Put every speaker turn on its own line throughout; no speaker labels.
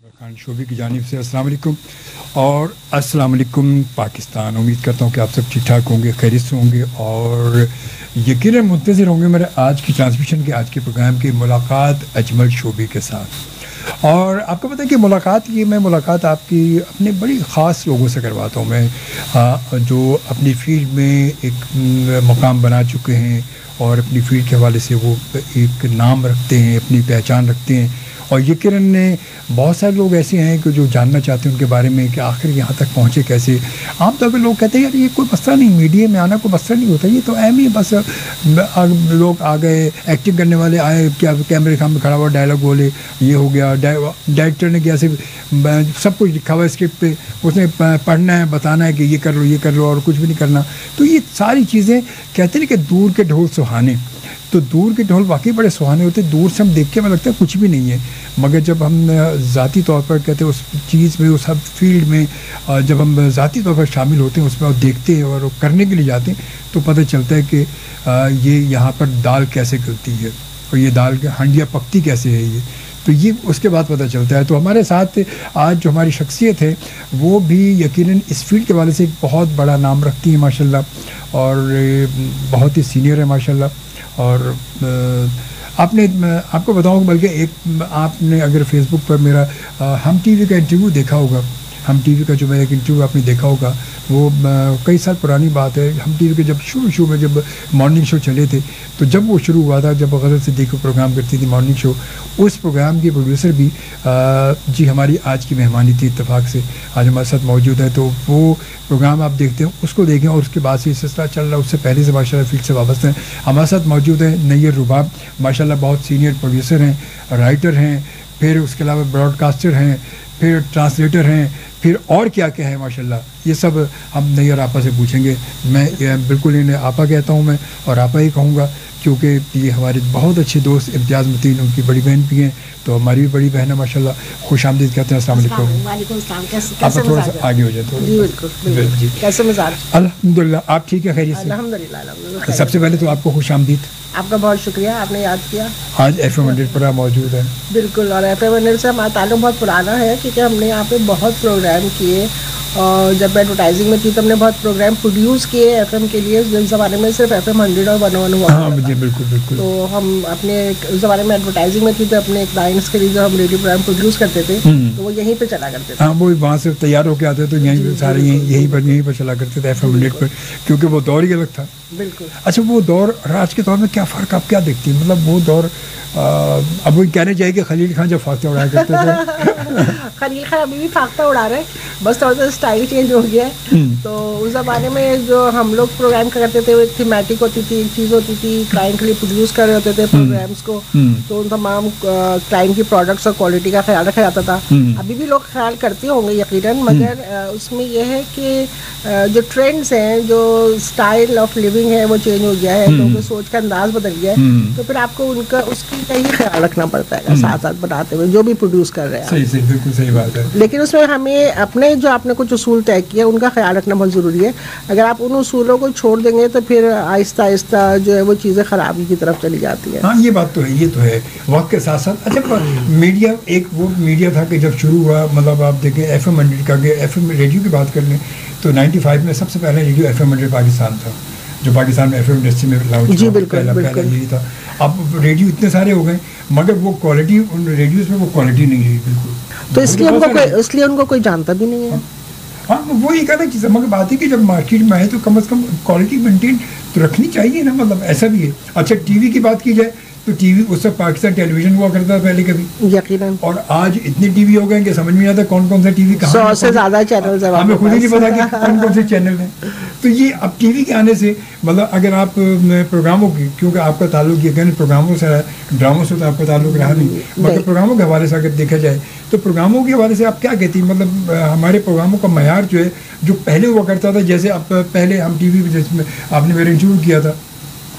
खान शोबी की जानिब से अस्सलाम वालेकुम और अस्सलाम वालेकुम पाकिस्तान। उम्मीद करता हूँ कि आप सब ठीक ठाक होंगे, खैरियत से होंगे और यकीनन मुंतज़िर होंगे मेरे आज की ट्रांसमिशन के, आज के प्रोग्राम की मुलाकात अजमल शोबी के साथ। और आपको पता है कि मुलाकात आपकी अपने बड़ी ख़ास लोगों से करवाता हूँ मैं, जो अपनी फील्ड में एक मकाम बना चुके हैं और अपनी फील्ड के हवाले से वो एक नाम रखते हैं, अपनी पहचान रखते हैं। और यकीनन ने बहुत सारे लोग ऐसे हैं कि जो जानना चाहते हैं उनके बारे में कि आखिर यहाँ तक पहुँचे कैसे। आमतौर पे लोग कहते हैं यार ये कोई मसला नहीं, मीडिया में आना कोई मसला नहीं होता, ये तो अहम ही बस लोग आ गए, एक्टिंग करने वाले आए, क्या कैमरे के सामने खड़ा हुआ डायलॉग बोले, ये हो गया, डायरेक्टर ने क्या सिर्फ सब कुछ लिखा हुआ है स्क्रिप्ट पे, उसने पढ़ना है, बताना है कि ये कर लो और कुछ भी नहीं करना। तो ये सारी चीज़ें कहते हैं कि दूर के ढोल सुहाने, तो दूर के ढोल वाकई बड़े सुहाने होते हैं। दूर से हम देख के हमें लगता है कुछ भी नहीं है, मगर जब हम ज़ाती तौर पर कहते हैं उस चीज़ में, उस हर फील्ड में जब हम ज़ाती तौर पर शामिल होते हैं उसमें और देखते हैं और करने के लिए जाते हैं तो पता चलता है कि ये यहाँ पर दाल कैसे गलती है और ये दाल हंडिया पकती कैसे है, ये तो ये उसके बाद पता चलता है। तो हमारे साथ आज जो हमारी शख्सियत है वो भी यकीनन इस फील्ड के वाले से एक बहुत बड़ा नाम रखती है माशाल्लाह और बहुत ही सीनियर है माशाल्लाह। और आपको बताऊँ बल्कि एक आपने अगर फेसबुक पर मेरा हम टीवी का इंटरव्यू देखा होगा, हम टीवी का जो मेरा एक इंटरव्यू आपने देखा होगा, वो कई साल पुरानी बात है। हम टीवी के जब शुरू में जब मॉर्निंग शो चले थे तो जब वो शुरू हुआ था, जब गज़ल सिद्दीकी प्रोग्राम करती थी मॉर्निंग शो, उस प्रोग्राम की प्रोड्यूसर भी जी हमारी आज की मेहमानी थी, इत्तेफाक से आज हमारे साथ मौजूद है। तो वो प्रोग्राम आप देखते हैं, उसको देखें और उसके बाद से ये सिलसिला चल रहा है, उससे पहले से माशाल्लाह फील्ड से वाबस्ता हैं। हमारे साथ मौजूद है नैयर रुबाब, माशाल्लाह बहुत सीनियर प्रोड्यूसर हैं, राइटर हैं, फिर उसके अलावा ब्रॉडकास्टर हैं, फिर ट्रांसलेटर हैं, फिर और क्या क्या है माशाल्लाह। ये सब हम नैयर आपा से पूछेंगे। मैं बिल्कुल इन्हें आपा कहता हूँ मैं और आपा ही कहूँगा क्योंकि ये हमारे बहुत अच्छे दोस्त इम्तियाज़ मतीन उनकी बड़ी बहन भी हैं, तो हमारी भी बड़ी बहन है माशाल्लाह। खुश आमदीद कहते हैं। अस्सलाम वालेकुम। आप थोड़ा सा आगे हो जाए थोड़ा।
जी बिल्कुल जी। कैसे मिजाज?
अल्हम्दुलिल्लाह आप ठीक है, खैरियत से?
अल्हम्दुलिल्लाह।
सबसे पहले तो आपको खुश आमदीद।
आपका बहुत शुक्रिया, आपने याद किया।
आज FM 100 पर आप मौजूद हैं।
बिल्कुल, और FM 100 से हमारा ताल्लुक बहुत पुराना है क्योंकि हमने यहाँ पे बहुत प्रोग्राम किए और जब मैं एडवर्टाइजिंग में थी तो हमने बहुत प्रोग्राम प्रोड्यूस किए FM के लिए। जिस ज़माने में सिर्फ FM 100 और 101 हुआ।
हाँ जी बिल्कुल बिल्कुल।
तो हम अपने उस ज़माने में एडवर्टाइजिंग में थी तो अपने क्लाइंट्स के लिए जो हम रेडियो प्रोग्राम प्रोड्यूस करते थे तो वो यहीं पे चला करते थे।
हाँ, वो वहाँ से तैयार होकर आते तो यहीं सारे यहीं पर चला करते थे FM 100 पर, क्योंकि वो दौर ही अलग था।
बिल्कुल।
अच्छा, वो दौर और आज के दौर में क्या फ़र्क आप क्या देखती हैं? मतलब वो दौर अब वो कहने चाहिए कि खलील खान जब फाख्ता उड़ाया करते थे
खलील खान अभी भी फाख्ता उड़ा रहे हैं, बस थोड़ा सा स्टाइल चेंज हो गया है। तो उस ज़माने में जो हम लोग प्रोग्राम करते थे वो एक थीमेटिक होती थी, एक चीज़ होती थी, क्लाइंट के लिए प्रोड्यूस कर रहे होते थे प्रोग्राम्स को, तो उन तमाम क्लाइंट की प्रोडक्ट्स और क्वालिटी का ख्याल रखा जाता था। अभी भी लोग ख्याल करते होंगे यकीनन, मगर उसमें यह है कि जो ट्रेंड्स हैं, जो स्टाइल ऑफ लिविंग है वो चेंज हो गया है, तो उनकी सोच का अंदाज बदल गया है। तो फिर आपको उनका उसकी का ही ख्याल रखना पड़ता है साथ साथ बनाते हुए जो भी प्रोड्यूस कर रहे हैं।
सही बिल्कुल सही बात है।
लेकिन उसमें हमें अपने जो आपने कुछ उसूल तय किया उनका ख्याल रखना बहुत ज़रूरी है। अगर आप उन उसूलों को छोड़ देंगे तो फिर आहिस्ता आहिस्ता जो है वो चीज़ें खराबी की तरफ चली जाती है।
हाँ, ये बात तो है, ये तो है वक्त के साथ साथ। अच्छा, मीडिया एक वो मीडिया था कि जब शुरू हुआ, मतलब आप देखें FM 100 का, FM रेडियो की बात कर लें तो 95 में सबसे पहले रेडियो FM 100 पाकिस्तान था, जो पाकिस्तान में FM इंडस्ट्री में लॉन्च हुआ। पहला यही था। अब रेडियो इतने सारे हो गए मगर वो क्वालिटी उन रेडियोस में वो क्वालिटी नहीं है बिल्कुल,
तो इसलिए उनको कोई जानता भी नहीं है।
हाँ, वो एक अलग चीज़ है, मगर बात है कि जब मार्केट में आए तो कम से कम क्वालिटी मेंटेन तो रखनी चाहिए ना, मतलब ऐसा भी है। अच्छा, टीवी की बात की जाए तो टीवी उस वक्त पाकिस्तान टेलीविजन हुआ करता था पहले कभी,
यकीनन, और
आज इतने टीवी हो गए कि समझ में नहीं आता कौन कौन सा टीवी कहाँ,
100 से ज़्यादा चैनल है,
हमें खुद ही नहीं पता कि कौन कौन से चैनल हैं। तो ये अब टीवी के आने से मतलब अगर आप प्रोग्रामों की, क्योंकि आपका ताल्लुक ये कहने प्रोग्रामों से है, ड्रामों से तो आपका ताल्लुक रहा नहीं, मगर प्रोग्रामों के हवाले से अगर देखा जाए तो प्रोग्रामों के हवाले से आप क्या कहती हैं? मतलब हमारे प्रोग्रामों का मयार जो है, जो पहले हुआ करता था, जैसे अब पहले हम टीवी जिसमें आपने मेरा इंटरव्यू किया था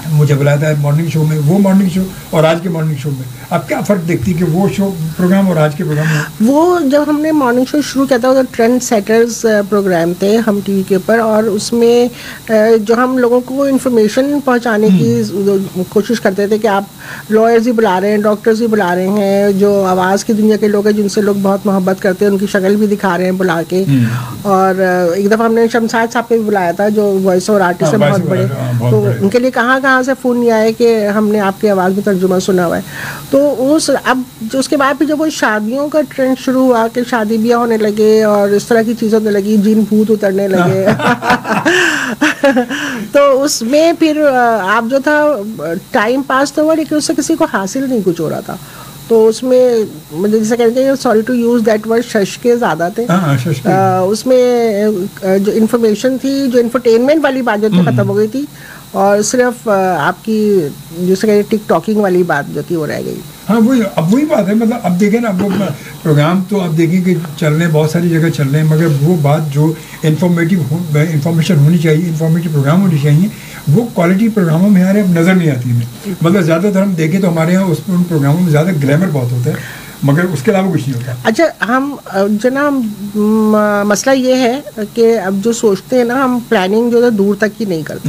मुझे बुलाया था मॉर्निंग शो में, वो मॉर्निंग शो और आज के मॉर्निंग शो में आप क्या फ़र्क देखती कि वो शो प्रोग्राम और आज के प्रोग्राम में?
वो जब हमने मॉर्निंग शो शुरू किया था वो ट्रेंड सेटर्स प्रोग्राम थे हम टीवी के ऊपर, और उसमें जो हम लोगों को इन्फॉर्मेशन पहुंचाने की कोशिश करते थे कि आप लॉयर्स ही बुला रहे हैं, डॉक्टर्स भी बुला रहे हैं, जो आवाज़ की दुनिया के लोग हैं जिनसे लोग बहुत मोहब्बत करते हैं उनकी शक्ल भी दिखा रहे हैं बुला के। और एक दफ़ा हमने शमशाद साहब को भी बुलाया था जो वॉइस ओवर आर्टिस्ट हैं बहुत बड़े, तो उनके लिए कहाँ से फ़ोन नहीं आया कि हमने आपकी आवाज़ में तर्जुमा सुना हुआ है। तो उस अब जो उसके बाद फिर जब वो शादियों का ट्रेंड शुरू हुआ कि शादी ब्याह होने लगे और इस तरह की चीज़ें होने लगी, जिन भूत उतरने लगे तो उसमें फिर आप जो था टाइम पास तो हुआ लेकिन उससे किसी को हासिल नहीं कुछ हो रहा था। तो उसमें मुझे जैसे कहते हैं, sorry to use that word, शश के ज़्यादा थे। उसमें जो इन्फॉर्मेशन थी, जो इंफरटेनमेंट वाली बात जो थी ख़त्म हो गई थी, और सिर्फ आपकी जैसे कहते टिक टॉकिंग वाली बात जो थी वो रह गई।
हाँ वही, अब वही बात है, मतलब अब देखें ना, अब वो प्रोग्राम तो अब देखें कि चल रहे हैं, बहुत सारी जगह चल रहे हैं, मगर वो बात जो इंफॉर्मेशन होनी चाहिए, इंफॉर्मेटिव प्रोग्राम होनी चाहिए, वो क्वालिटी प्रोग्रामों में हमारे अब नज़र नहीं आती है। मतलब ज़्यादातर हम देखें तो हमारे यहाँ उन प्रोग्रामों में ज़्यादा ग्लैमर बहुत होता है, मगर उसके अलावा कुछ नहीं होता।
अच्छा, हम जो ना मसला ये है कि अब जो सोचते हैं ना, हम प्लानिंग जो है दूर तक की नहीं करते,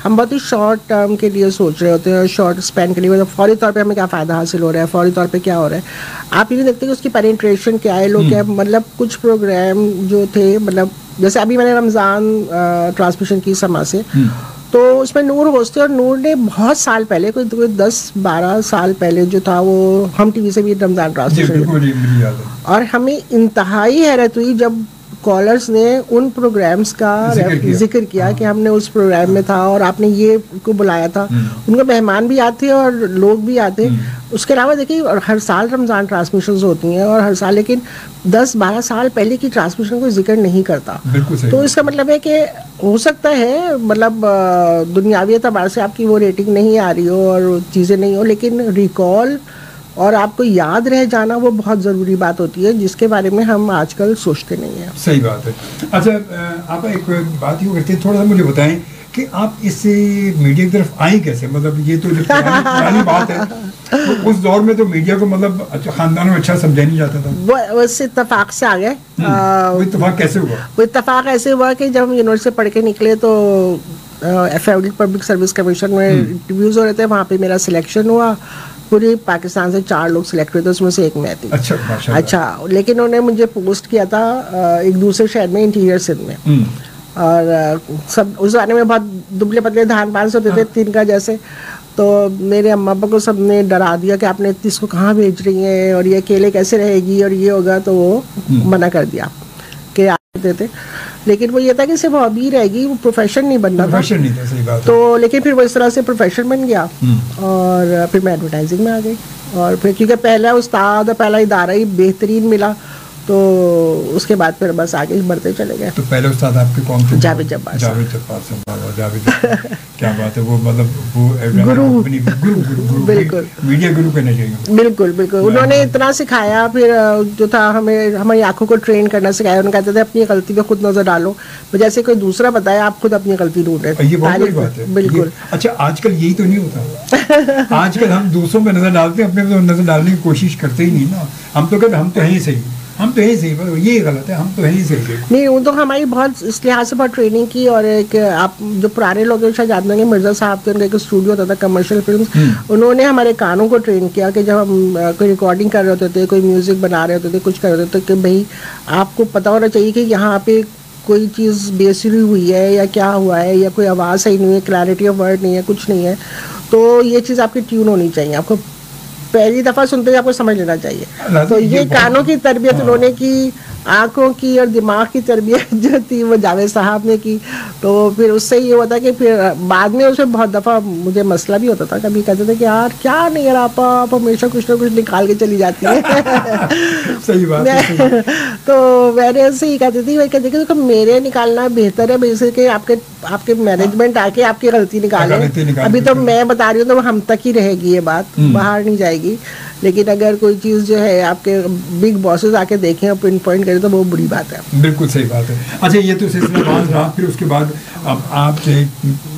हम बहुत ही शॉर्ट टर्म के लिए सोच रहे होते हैं, शॉर्ट स्पैन के लिए, मतलब फौरी तौर पे हमें क्या फ़ायदा हासिल हो रहा है, फौरी तौर पे क्या हो रहा है। आप ये नहीं देखते कि उसकी पेनिट्रेशन क्या है, लोग क्या, मतलब कुछ प्रोग्राम जो थे, मतलब जैसे अभी मैंने रमज़ान ट्रांसमिशन की समा से, तो उसमें नूर होस्ट थे, और नूर ने बहुत साल पहले, कोई 10-12 साल पहले जो था वो हम टीवी से भी रमज़ान ट्रांसमिशन, और हमें इंतहाई हैरत हुई जब कॉलर्स ने उन प्रोग्राम्स का जिक्र किया कि हमने उस प्रोग्राम में था और आपने ये को बुलाया था। उनको मेहमान भी आते और लोग भी आते। उसके अलावा देखिए, और हर साल रमज़ान ट्रांसमिशंस होती हैं और हर साल, लेकिन 10-12 साल पहले की ट्रांसमिशन को जिक्र नहीं करता। तो इसका मतलब है कि हो सकता है, मतलब दुनियावी एतबार से आपकी वो रेटिंग नहीं आ रही हो और चीज़ें नहीं हो, लेकिन रिकॉल और आपको याद रह जाना वो बहुत ज़रूरी बात होती है, जिसके बारे में हम आजकल सोचते नहीं हैं।
सही बात है। अच्छा, आप एक बात यूँ करते हैं, थोड़ा सा मुझे बताएं कि आप इस मीडिया की तरफ आई कैसे? मतलब ये तो पुरानी बात है, तो उस दौर में तो मीडिया को मतलब अच्छा खानदानों में अच्छा समझा नहीं जाता था।
वो इससे इत्तेफाक से आ गए।
वो इत्तेफाक कैसे हुआ?
वो इत्तेफाक ऐसे हुआ कि जब हम यूनिवर्सिटी पढ़ के निकले तो FID पब्लिक सर्विस कमीशन में इंटरव्यूज़ हो रहे थे, वहाँ पे मेरा सिलेक्शन हुआ। पूरे पाकिस्तान से 4 लोग सिलेक्ट हुए थे, उसमें से एक मैं थी। अच्छा, लेकिन उन्होंने मुझे पोस्ट किया था एक दूसरे शहर में, इंटीरियर सिंध में, और सब उस जमाने में बहुत दुबले पतले धान पान से होते थे, तिनका जैसे। तो मेरे अम्मा पापा को सब ने डरा दिया कि आपने इसको कहाँ भेज रही हैं और ये अकेले कैसे रहेगी और ये होगा, तो वो मना कर दिया कि आप देते। लेकिन वो ये था कि सिर्फ हॉबी रहेगी, वो प्रोफेशन नहीं बनना था।
नहीं था, सही बात है।
तो लेकिन फिर वो इस तरह से प्रोफेशन बन गया, और फिर मैं एडवर्टाइजिंग में आ गई। और फिर क्योंकि पहला उस्ताद, पहला इदारा ही बेहतरीन मिला, तो उसके बाद फिर बस आगे बढ़ते चले गए।
तो पहले उस्ताद आपके कौन थे?
जावेद जब्बार
साहब। क्या बात है, वो मतलब वो गुरु बिल्कुल, मीडिया गुरु कहना चाहिए।
बिल्कुल बिल्कुल, उन्होंने इतना सिखाया। फिर जो था हमें हमारी आंखों को ट्रेन करना सिखाया। उन्होंने कहते थे अपनी गलती पे खुद नजर डालो, जैसे कोई दूसरा बताया आप खुद अपनी गलती ढूंढे।
ये बहुत बड़ी बात है। बिल्कुल। अच्छा, आजकल यही तो नहीं होता। आजकल हम दूसरों पे नजर डालते हैं, अपने पे नजर डालने की कोशिश करते ही नहीं ना। हम तो कहते हम तो हैं ही सही, हम तो यही सही, ये गलत है, हम तो यही सही।
नहीं, वो तो हमारी बहुत इस लिहाज से बहुत ट्रेनिंग की। और एक आप जो पुराने लोग हैं शायद जानते होंगे, मिर्ज़ा साहब थे, उनका एक स्टूडियो होता था कमर्शियल फिल्म। उन्होंने हमारे कानों को ट्रेन किया कि जब हम कोई रिकॉर्डिंग कर रहे होते थे, कोई म्यूज़िक बना रहे होते थे, कुछ कर रहे होते थे, कि भाई आपको पता होना चाहिए कि यहाँ पे कोई चीज़ बेसुरी हुई है या क्या हुआ है, या कोई आवाज़ सही नहीं है, क्लैरिटी ऑफ वर्ड नहीं है, कुछ नहीं है, तो ये चीज़ आपकी ट्यून होनी चाहिए। आपको पहली दफ़ा सुनते ही आपको समझ लेना चाहिए। तो ये कानों की तरबियत उन्होंने की, आँखों की और दिमाग की तरबियत जो थी वो जावेद साहब ने की। तो फिर उससे ये होता कि फिर बाद में उसमें बहुत दफ़ा मुझे मसला भी होता था। कभी कहते थे कि यार क्या नहीं यार, आप हमेशा कुछ ना कुछ निकाल के चली जाती है।
सही बात है।
तो मैंने उससे ही कहती थी, वही कहती थी मेरे निकालना बेहतर है, वैसे कि आपके आपके मैनेजमेंट आके आपकी गलती निकाले। अभी तो मैं बता रही हूँ तो हम तक ही रहेगी ये बात, बाहर नहीं जाएगी। लेकिन अगर कोई चीज़ जो है आपके बिग बॉसेस आके देखें और पिन पॉइंट करें तो वो बुरी बात है।
बिल्कुल सही बात है। अच्छा, ये तो सिलसिला रहा, फिर उसके बाद अब आप जो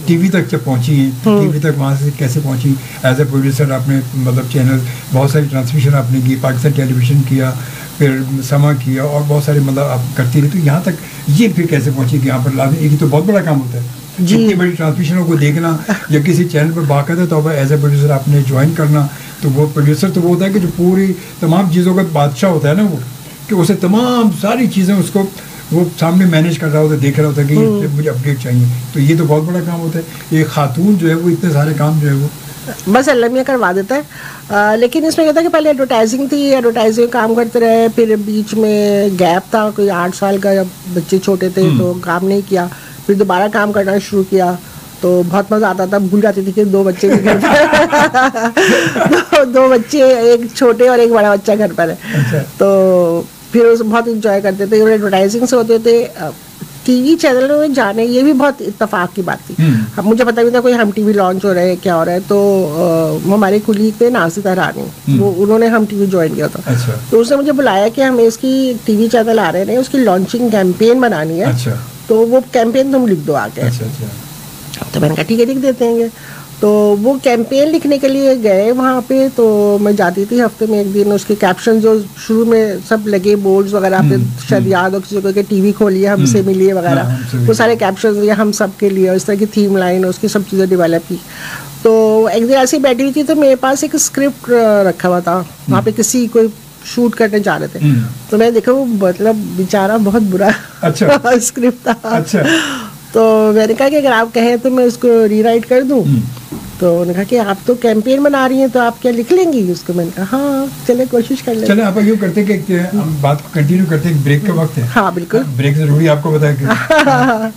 टीवी तक जब पहुंची हैं, टीवी तक वहाँ से कैसे पहुंची? एज ए प्रोड्यूसर आपने मतलब चैनल बहुत सारी ट्रांसमिशन आपने की, पाकिस्तान टेलीविजन किया, फिर समा किया और बहुत सारे मतलब आप करती रही, तो यहाँ तक ये फिर कैसे पहुंची कि यहाँ पर लाने? एक तो बहुत बड़ा काम होता है इतनी बड़ी ट्रांसमिशनों को देखना या किसी चैनल पर बाकायदा तौर पर एज ए प्रोड्यूसर आपने ज्वाइन करना। तो वो प्रोड्यूसर तो वो होता है कि जो पूरी तमाम चीज़ों का बादशाह होता है ना, वो कि उसे तमाम सारी चीज़ें उसको वो सामने मैनेज कर रहा होता है, देख रहा होता है कि मुझे अपडेट चाहिए। तो ये तो बहुत बड़ा काम होता है। एक खातून जो है वो इतने सारे काम जो है वो
बस अल्लाह मियाँ करवा देता है। लेकिन इसमें क्या था कि पहले एडवर्टाइजिंग थी, एडवर्टाइजिंग काम करते रहे, फिर बीच में गैप था कोई 8 साल का, जब बच्चे छोटे थे तो काम नहीं किया, फिर दोबारा काम करना शुरू किया तो बहुत मज़ा आता था। भूल जाती थी कि 2 बच्चे भी घर पर दो बच्चे, एक छोटे और एक बड़ा बच्चा घर पर है।
अच्छा।
तो फिर उस बहुत इंजॉय करते थे और एडवर्टाइजिंग से होते थे। टीवी चैनल में जाने ये भी बहुत इत्तेफाक की बात थी। अब मुझे पता नहीं था कोई हम टीवी लॉन्च हो रहा है क्या हो रहा है, तो हमारे कुलीग थे नासिता रानी, वो उन्होंने हम टीवी ज्वाइन किया था।
अच्छा।
तो उसने मुझे बुलाया कि हमें इसकी टीवी चैनल आ रहे हैं, उसकी लॉन्चिंग कैंपेन बनानी है।
अच्छा।
तो वो कैंपेन तुम लिख दो आके।
अच्छा।
तो मैंने कहा ठीक है, लिख देते हैं। तो वो कैंपेन लिखने के लिए गए वहाँ पे। तो मैं जाती थी हफ्ते में एक दिन, उसके कैप्शन जो शुरू में सब लगे बोर्ड्स वगैरह, आपने शायद याद हो किसी को कि टीवी खोलिए हमसे मिलिए वगैरह, वो सारे कैप्शन ये हम सब के लिए, और इस तरह की थीम लाइन उसकी सब चीज़ें डेवलप की। तो एक दिन ऐसी बैठी हुई थी तो मेरे पास एक स्क्रिप्ट रखा हुआ था, वहाँ पे किसी कोई शूट करने जा रहे थे। तो मैंने देखा वो मतलब बेचारा बहुत बुरा
अच्छा
स्क्रिप्ट था।
अच्छा।
तो मैंने कहा कि अगर आप कहें तो मैं उसको रीराइट कर दूं। तो उन्होंने कहा कि आप तो कैंपेन बना रही हैं तो आप क्या लिख लेंगी उसको? मैंने कहा हाँ चले कोशिश कर लें।
चले आप यूँ करते कि हम बात को कंटिन्यू करते हैं, ब्रेक का वक्त है।
हाँ बिल्कुल,
ब्रेक ज़रूरी है, आपको बताया कि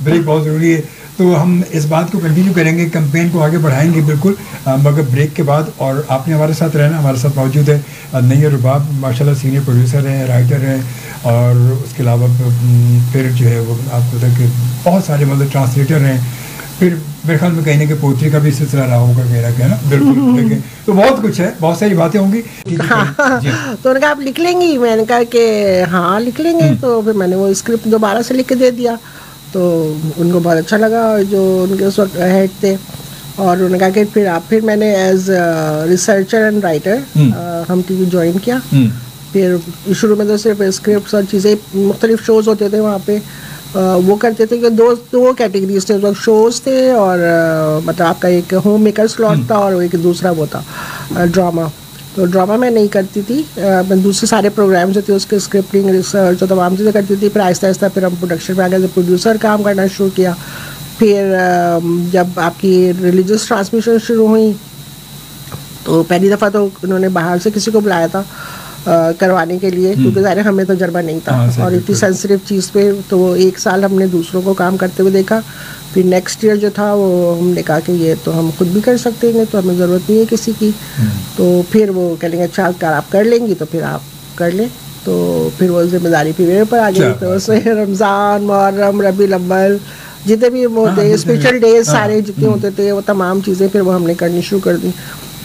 ब्रेक बहुत ज़रूरी है। तो हम इस बात को कंटिन्यू करेंगे, कैंपेन को आगे बढ़ाएंगे बिल्कुल, मगर ब्रेक के बाद। और आपने हमारे साथ रहना, हमारे साथ मौजूद है नैयर रुबाब, माशाल्लाह सीनियर प्रोड्यूसर हैं, राइटर हैं, और उसके अलावा फिर जो है वो आपको पता कि बहुत सारे मतलब ट्रांसलेटर हैं। फिर मेरे ख्याल में कहने के पोइट्री का भी सिलसिला रहा होगा कह रहा है ना। बिल्कुल। तो बहुत कुछ है, बहुत सारी बातें होंगी।
हाँ। तो उन्होंने कहा आप लिख लेंगी? मैंने कहा कि हाँ लिख लेंगे। तो फिर मैंने वो स्क्रिप्ट दोबारा से लिख के दे दिया। तो उनको बहुत अच्छा लगा जो उनके उस वक्त हेड थे, और उन्होंने कहा कि फिर मैंने एज रिसर्चर एंड राइटर हम टीवी ज्वाइन किया। फिर शुरू में तो सिर्फ स्क्रिप्ट्स और चीज़ें, मुख्तलिफ शोज़ होते थे वहाँ पे, वो करते थे कि दो कैटेगरीज थे, उस शोज़ थे और मतलब आपका एक होम मेकर स्लॉट था और एक दूसरा वो था ड्रामा। तो ड्रामा मैं नहीं करती थी, मैं दूसरे सारे प्रोग्राम जो थे उसके स्क्रिप्टिंग, रिसर्च और तमाम चीज़ें करती थी। फिर आहिस्ता आहिस्ता फिर हम प्रोडक्शन में आ गए, प्रोड्यूसर काम करना शुरू किया। फिर जब आपकी रिलीजियस ट्रांसमिशन शुरू हुई तो पहली दफ़ा तो उन्होंने बाहर से किसी को बुलाया था करवाने के लिए, क्योंकि ज़ाहिर हमें तजर्बा नहीं था और इतनी सेंसिटिव चीज़ पे। तो वो 1 साल हमने दूसरों को काम करते हुए देखा। फिर नेक्स्ट ईयर जो था वो हमने कहा कि ये तो हम खुद भी कर सकते हैं, तो हमें ज़रूरत नहीं है किसी की। तो फिर वो कह लेंगे अच्छा अगर आप कर लेंगी तो फिर आप कर लें। तो फिर वो जिम्मेदारी फिर मेरे ऊपर आ गई। तो उसमें रमज़ान, मुहर्रम, रबीउल अव्वल, जितने भी होते स्पेशल डेज सारे जितने होते थे वो तमाम चीज़ें फिर वो हमने करनी शुरू कर दी।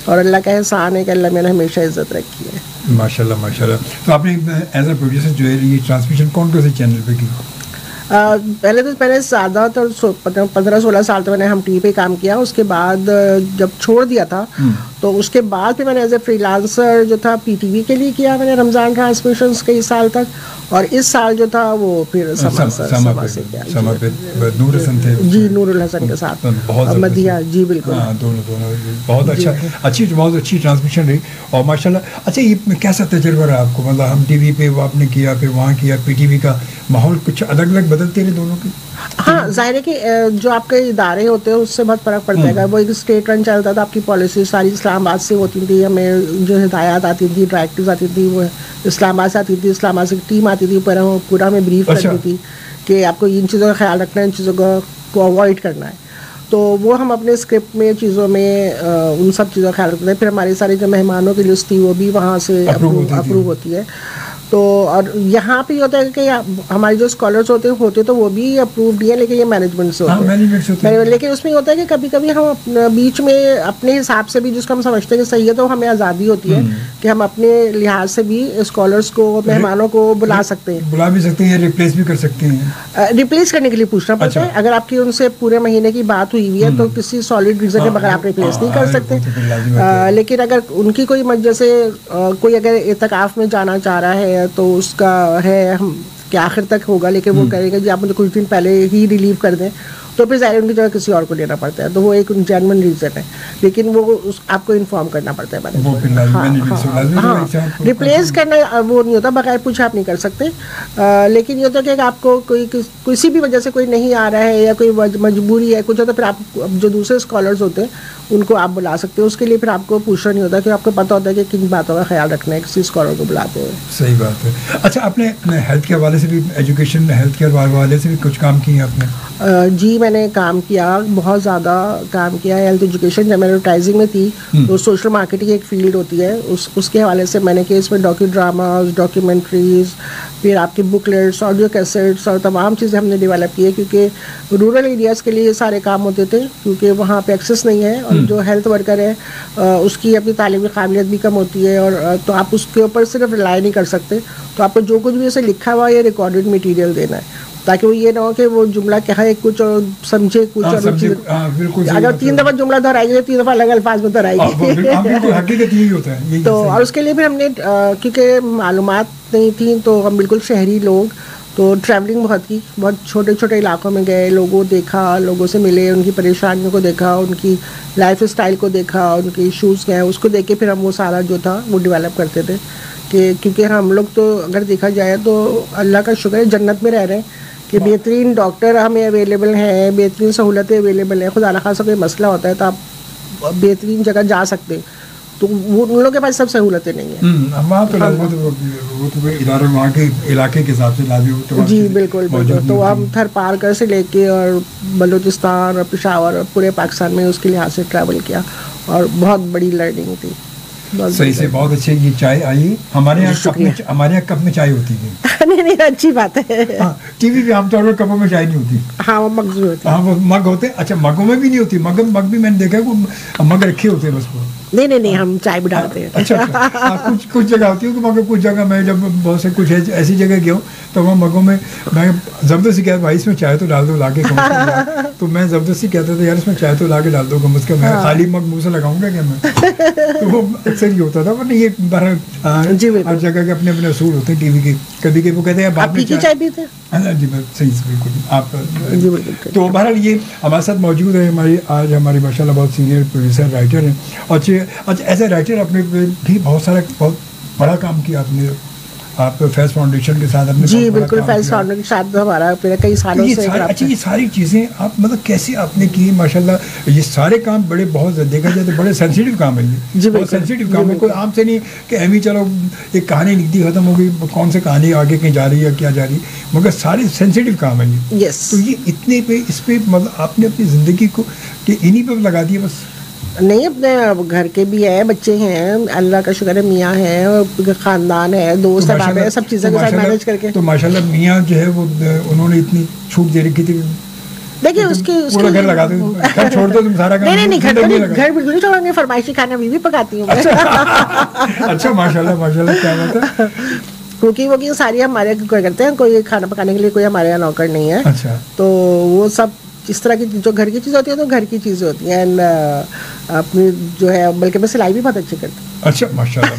और अल्लाह का एहसान है कि अल्लाह मैंने हमेशा इज्जत रखी है।
माशाल्लाह माशाल्लाह। तो आपने एज अ प्रोड्यूसर जो है ये ट्रांसमिशन कौन से चैनल पे की?
पहले ज़्यादातर 15-16 साल तो मैंने हम टीवी पे काम किया। उसके बाद जब छोड़ दिया था तो उसके बाद फिर मैंने एज ए फ्रीलांसर जो था पीटीवी के लिए किया मैंने रमज़ान ट्रांसमिशंस कई साल तक। और इस साल जो था वो फिर समा से किया।
नूर हसन थे
जी, नूरुल हसन के साथ मदिया जी बिल्कुल।
दोनों बहुत अच्छा, बहुत अच्छी ट्रांसमिशन रही और माशाल्लाह। अच्छा ये कैसा तजुर्बा रहा आपको? मतलब हम टीवी पे वो आपने किया, फिर वहाँ किया, पीटीवी का माहौल कुछ अलग अलग बदलते रहे दोनों के?
हाँ, जाहिर है कि जो आपके इदारे होते हैं उससे बहुत फ़र्क पड़ता है। वो एक स्टेट रन चलता था, आपकी पॉलिसी सारी इस्लामाबाद से होती थी, हमें जो हिदायत आती थी, डायरेक्टिव्स आती थी वो इस्लामाबाद से आती थी, इस्लामाबाद से टीम आती थी, पूरा हमें ब्रीफ करती थी कि आपको इन चीज़ों का ख्याल रखना है, इन चीज़ों को अवॉइड करना है। तो वो हम अपने स्क्रिप्ट में चीज़ों में उन सब चीज़ों का ख्याल रखते हैं। फिर हमारी सारी जो मेहमानों की लिस्ट थी वो भी वहाँ से अप्रूव होती है। तो और यहाँ पे होता है कि हमारे जो स्कॉलर्स होते तो वो भी अप्रूव्ड ही है, लेकिन ये मैनेजमेंट से होते हैं। लेकिन उसमें होता है कि कभी कभी हम बीच में अपने हिसाब से भी जिसको हम समझते हैं कि सही है, तो हमें आज़ादी होती है कि हम अपने लिहाज से भी स्कॉलर्स को, मेहमानों को बुला सकते हैं,
बुला भी सकते हैं, रिप्लेस भी कर सकते हैं।
रिप्लेस करने के लिए पूछना पड़ता है। अगर आपकी उनसे पूरे महीने की बात हुई हुई है तो किसी सॉलिड रीजन के बगैर आप रिप्लेस नहीं कर सकते। लेकिन अगर उनकी कोई वजह से कोई अगर इत्तकाफ में जाना चाह रहा है तो उसका है हम कि आखिर तक होगा, लेकिन वो करेगा जी आप मुझे कुछ दिन पहले ही रिलीव कर दें, तो फिर ज़ाहिर उनकी जगह किसी और को लेना पड़ता है। तो वो एक जेन्युइन रीज़न है, लेकिन वो आपको इन्फॉर्म करना पड़ता है रिप्लेस करना वो नहीं होता, बगैर पूछे आप नहीं कर सकते। लेकिन ये होता है कि आपको कोई किसी भी वजह से कोई नहीं आ रहा है या कोई मजबूरी है कुछ, तो फिर आप जो दूसरे स्कॉलर्स होते हैं उनको आप बुला सकते हो। उसके लिए फिर आपको पूछना नहीं होता, कि आपको पता होता है कि किन बातों का ख्याल रखना है किसी स्कॉलर को बुलाते हुए।
सही बात है। अच्छा, आपने हेल्थ के हवाले से भी, एजुकेशन हेल्थ केयर हवाले से भी कुछ काम किए आपने?
जी मैंने काम किया, बहुत ज़्यादा काम किया हेल्थ एजुकेशन। जब मैं एडवर्टाइजिंग में थी तो सोशल मार्केटिंग एक फील्ड होती है, उसके हवाले से मैंने किया। इसमें डॉक्यू ड्रामाज, डॉक्यूमेंट्रीज़, फिर आपकी बुकलेट्स, ऑडियो कैसेट्स और तमाम चीज़ें हमने डेवलप की है, क्योंकि रूरल एरियाज़ के लिए ये सारे काम होते थे, क्योंकि वहाँ पे एक्सेस नहीं है। और जो हेल्थ वर्कर है उसकी अपनी तालीमी काबिलियत भी कम होती है, और तो आप उसके ऊपर सिर्फ रिलाई नहीं कर सकते। तो आपको जो कुछ भी उसे लिखा हुआ है रिकॉर्डेड मटीरियल देना है, ताकि वो ये ना हो कि वो जुमला क्या है कुछ और समझे कुछ और अगर 3 दफ़ा जुमला दोहराएंगे 3 दफ़ा अलग अल्फाज में दोहराएंगे। तो और उसके लिए भी हमने क्योंकि मालूमात नहीं थी, तो हम बिल्कुल शहरी लोग, तो ट्रैवलिंग बहुत की, बहुत छोटे छोटे इलाकों में गए, लोगों देखा, लोगों से मिले, उनकी परेशानियों को देखा, उनकी लाइफ स्टाइल को देखा, उनके इश्यूज़ क्या है उसको देख के फिर हम वो सारा जो था वो डेवलप करते थे। कि क्योंकि हम लोग तो अगर देखा जाए तो अल्लाह का शुक्र है जन्नत में रह रहे हैं कि बेहतरीन डॉक्टर हमें अवेलेबल हैं, बेहतरीन सहूलतें अवेलेबल हैं। खुदा न खासा कोई मसला होता है तो आप बेहतरीन जगह जा सकते हैं, तो वो उन लोगों के पास सब सहूलतें नहीं है।
वहाँ के इलाके के हिसाब से
जी बिल्कुल बिल्कुल। तो हम थरपारकर से लेके और बलूचिस्तान और पेशावर और पूरे पाकिस्तान में उसके लिहाज से ट्रैवल किया, और बहुत बड़ी लर्निंग थी।
सही से, बहुत अच्छी ये चाय आई। हमारे यहाँ कप में चाय होती है।
नहीं अच्छी बात है।
टीवी पे आमतौर पर कपों में चाय नहीं होती।
हाँ वो मग होती है।
हाँ वो मग होते हैं। अच्छा, मगों में भी नहीं होती? मग भी मैंने देखा है, वो मग रखे होते हैं बस वो।
नहीं हम चाय भी डालते हैं।
अच्छा। कुछ जगह होती है मगर कुछ जगह मैं जब बहुत से कुछ ऐसी जगह गया हूँ तो वहाँ मगों में मैं ज़बरदस्ती कहता भाई इसमें चाय तो डाल दो ला के, तो मैं ज़बरदस्ती कहता था यार इसमें चाय तो ला के डाल दो, कम से कम मैं खाली मग मुँह से लगाऊंगा क्या मैं? तो वो अक्सर ये होता था, वरना ये हर जगह के अपने अपने असूल होते हैं टीवी के। कभी कभी वो कहते हैं
आप चाय पीते हैं?
हाँ जी मैं सही से बिल्कुल आप। तो बहरहाल ये हमारे साथ मौजूद है आज हमारे माशाल्लाह बहुत सीनियर प्रोड्यूसर राइटर हैं। अच्छा एज ए राइटर आपने भी बहुत बड़ा काम किया आपने, आप फैज़ फाउंडेशन के साथ अपने।
जी बिल्कुल, फैज़ फाउंडेशन के साथ हमारा कई सालों से।
अच्छा ये सारी चीज़ें आप मतलब कैसे आपने की? माशाल्लाह ये सारे काम बड़े बहुत देखा जाए तो बड़े सेंसिटिव काम है ये, बहुत सेंसिटिव काम है। कोई आम से नहीं कि एम चलो एक कहानी लिख दी खत्म हो गई, कौन सी कहानी आगे कहीं जा रही है क्या जा रही, मगर सारे सेंसिटिव काम है ये।
यस।
तो ये इतने पे इस पे मतलब आपने अपनी ज़िंदगी को कि इन्हीं पे लगा दिया बस?
नहीं, अपने घर के भी है, बच्चे हैं, अल्लाह का शुक्र है, मियाँ है, खानदान है, दोस्त अहबाब है, सब चीज़ें के साथ मैनेज करके।
तो माशाल्लाह मियाँ जो है वो उन्होंने इतनी छूट दे रखी थी।
देखिए उसकी
घर लगा दो, घर छोड़ दो तुम सारा काम।
नहीं घर बिल्कुल नहीं छोड़ेंगे, फरमाइशी खाना भी पकाती हूँ।
अच्छा माशाल्लाह क्या बात है।
कुकिंग वुकिंग सारी हमारे करते हैं, कोई खाना पकाने के लिए कोई हमारे यहाँ नौकर नहीं है।
अच्छा।
तो वो सब इस तरह की जो घर की चीज़ होती है तो घर की चीज़ें होती हैं। एंड अपनी जो है, बल्कि मैं सिलाई भी बहुत अच्छी करती हूँ।
अच्छा माशाल्लाह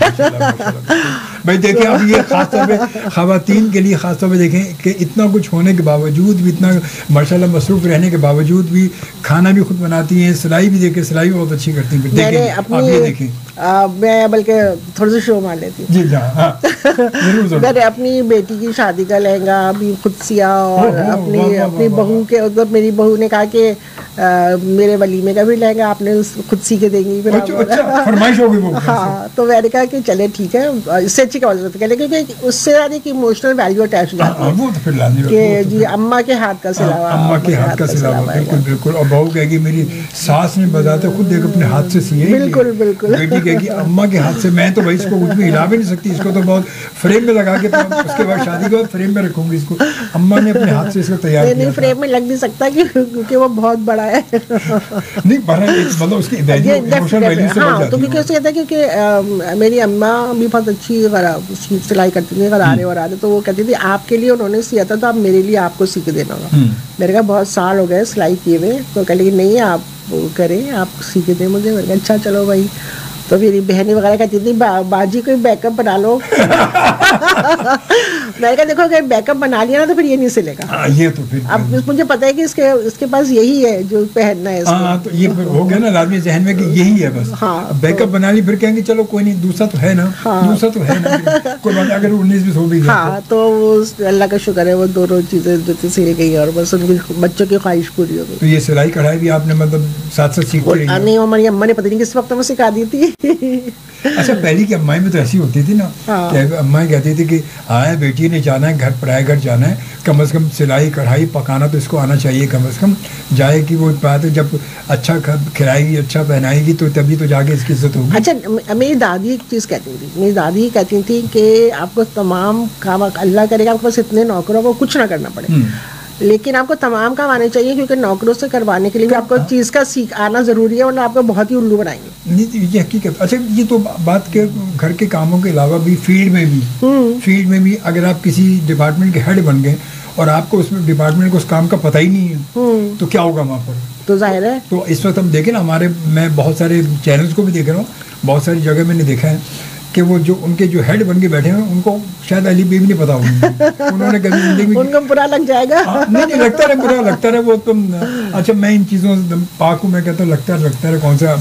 भाई देखिए अब ये खासतौर पे ख़वातीन के लिए खासतौर पे देखें कि इतना कुछ होने के बावजूद भी, इतना माशाल्लाह मसरूफ़ रहने के बावजूद भी खाना भी खुद बनाती हैं, सिलाई भी देखें, सिलाई भी बहुत अच्छी करती हैं।
मैं बल्कि थोड़ी सी शो मार लेती हूँ।
जी हाँ
मैंने अपनी बेटी की शादी का लहंगा अभी खुद सिया, और अपनी बहू के, मेरी बहू ने कहा कि मेरे वलीमे का भी लहंगा आपने खुद सी के देंगी फिर
अच्छा, फरमाइश हो गई वो।
हाँ, तो मैंने कहा कि चले ठीक है, इससे अच्छी क्या जरूरत है, क्योंकि उससे यार एक इमोशनल वैल्यू अटैच हो जाती है।
वो तो फिर लानी
कि जी अम्मा के हाथ का सिलावा,
अम्मा के हाथ का सिलावा, बिल्कुल बिल्कुल। और बहू कहेगी मेरी सास ने बताते खुद देख अपने हाथ से सिए।
बिल्कुल बिल्कुल।
बेटी कहेगी अम्मा के हाथ से, मैं तो भाई इसको कुछ भी हिला भी नहीं सकती, इसको तो बहुत फ्रेम में लगा के उसके बाद शादी के बाद फ्रेम में रखूंगी इसको। अम्मा ने अपने हाथ से इसको तैयार किया।
नहीं, फ्रेम में लग नहीं सकता क्योंकि वो बहुत बड़ा है।
नहीं बड़ा मतलब उसकी वैल्यू, इमोशनल वैल्यू से बढ़ जाती है।
तो क्योंकि उससे कहता है क्योंकि मेरी अम्मा भी बहुत अच्छी सिलाई करती थी, गरारे वरारे, तो वो कहती थी आपके लिए उन्होंने सिया था तो आप मेरे लिए आपको सी के देना होगा। मेरे कहा बहुत साल हो गए सिलाई किए हुए, तो कह लेकिन नहीं आप करें, आप सी के दें मुझे। मैंने कहा अच्छा चलो भाई। तो मेरी बहनी वगैरह कहती थी बाजी कोई बैकअप बना लो। मैंने कहा देखो अगर बैकअप बना लिया ना तो फिर ये नहीं सिलेगा।
ये तो फिर
अब मुझे पता है कि इसके पास यही है जो पहनना है।
तो ये हो गया ना लाजमी जहन में कि यही है बस।
हाँ,
बैकअप बना ली, फिर कहेंगे चलो कोई नहीं, दूसरा तो है ना। हाँ, दूसरा तो है ना, कोई बात अगर 19-20 हो भी गया।
हाँ, तो अल्लाह का शुक्र है वो दोनों चीजें जो सिल गई और बस उनकी बच्चों की ख्वाहिश पूरी हो गई।
तो ये सिलाई कढ़ाई भी आपने मतलब साथ साथ सीखते रही?
नहीं, हमारी अम्मा ने पता नहीं किस वक्त में सिखा दी थी।
अच्छा, पहले की अम्माई में तो ऐसी होती थी ना। हाँ। कि अम्माई कहती थी कि हाँ बेटी ने जाना है घर, पराया घर जाना है, कम से कम सिलाई कढ़ाई पकाना तो इसको आना चाहिए, कम से कम जाए कि वो बात है जब अच्छा खिलाएगी अच्छा पहनाएगी तो तभी तो जाके इसकी इज्जत होगी।
अच्छा, मेरी दादी एक चीज़ कहती थी, मेरी दादी कहती थी कि आपको तमाम काम अल्लाह करेगा, आपके पास इतने नौकरों को कुछ ना करना पड़े, लेकिन आपको तमाम काम आने चाहिए, क्योंकि नौकरों से करवाने के लिए भी आपको चीज़ का सीख आना ज़रूरी है, वरना आपको बहुत ही उल्लू बनाएंगे।
नहीं, ये हकीकत। अच्छा, ये तो बात के घर के कामों के अलावा भी फील्ड में भी अगर आप किसी डिपार्टमेंट के हेड बन गए और आपको उसमें डिपार्टमेंट को उस काम का पता ही नहीं है तो क्या होगा वहाँ पर?
तो जाहिर है। तो
इस वक्त हम देखें ना, मैं बहुत सारे चैनल्स को भी देख रहा हूँ, बहुत सारी जगह मैंने देखा है कि वो जो उनके जो हेड बन के बैठे हैं उनको शायद अली भी नहीं पता होगा। उन्होंने कभी जिंदगी में
उनको बुरा लग जाएगा।
नहीं लगता रहे, बुरा लगता रहे वो तुम। अच्छा, मैं इन चीज़ों से पाक हूँ, मैं कहता हूँ लगता रहे कौन सा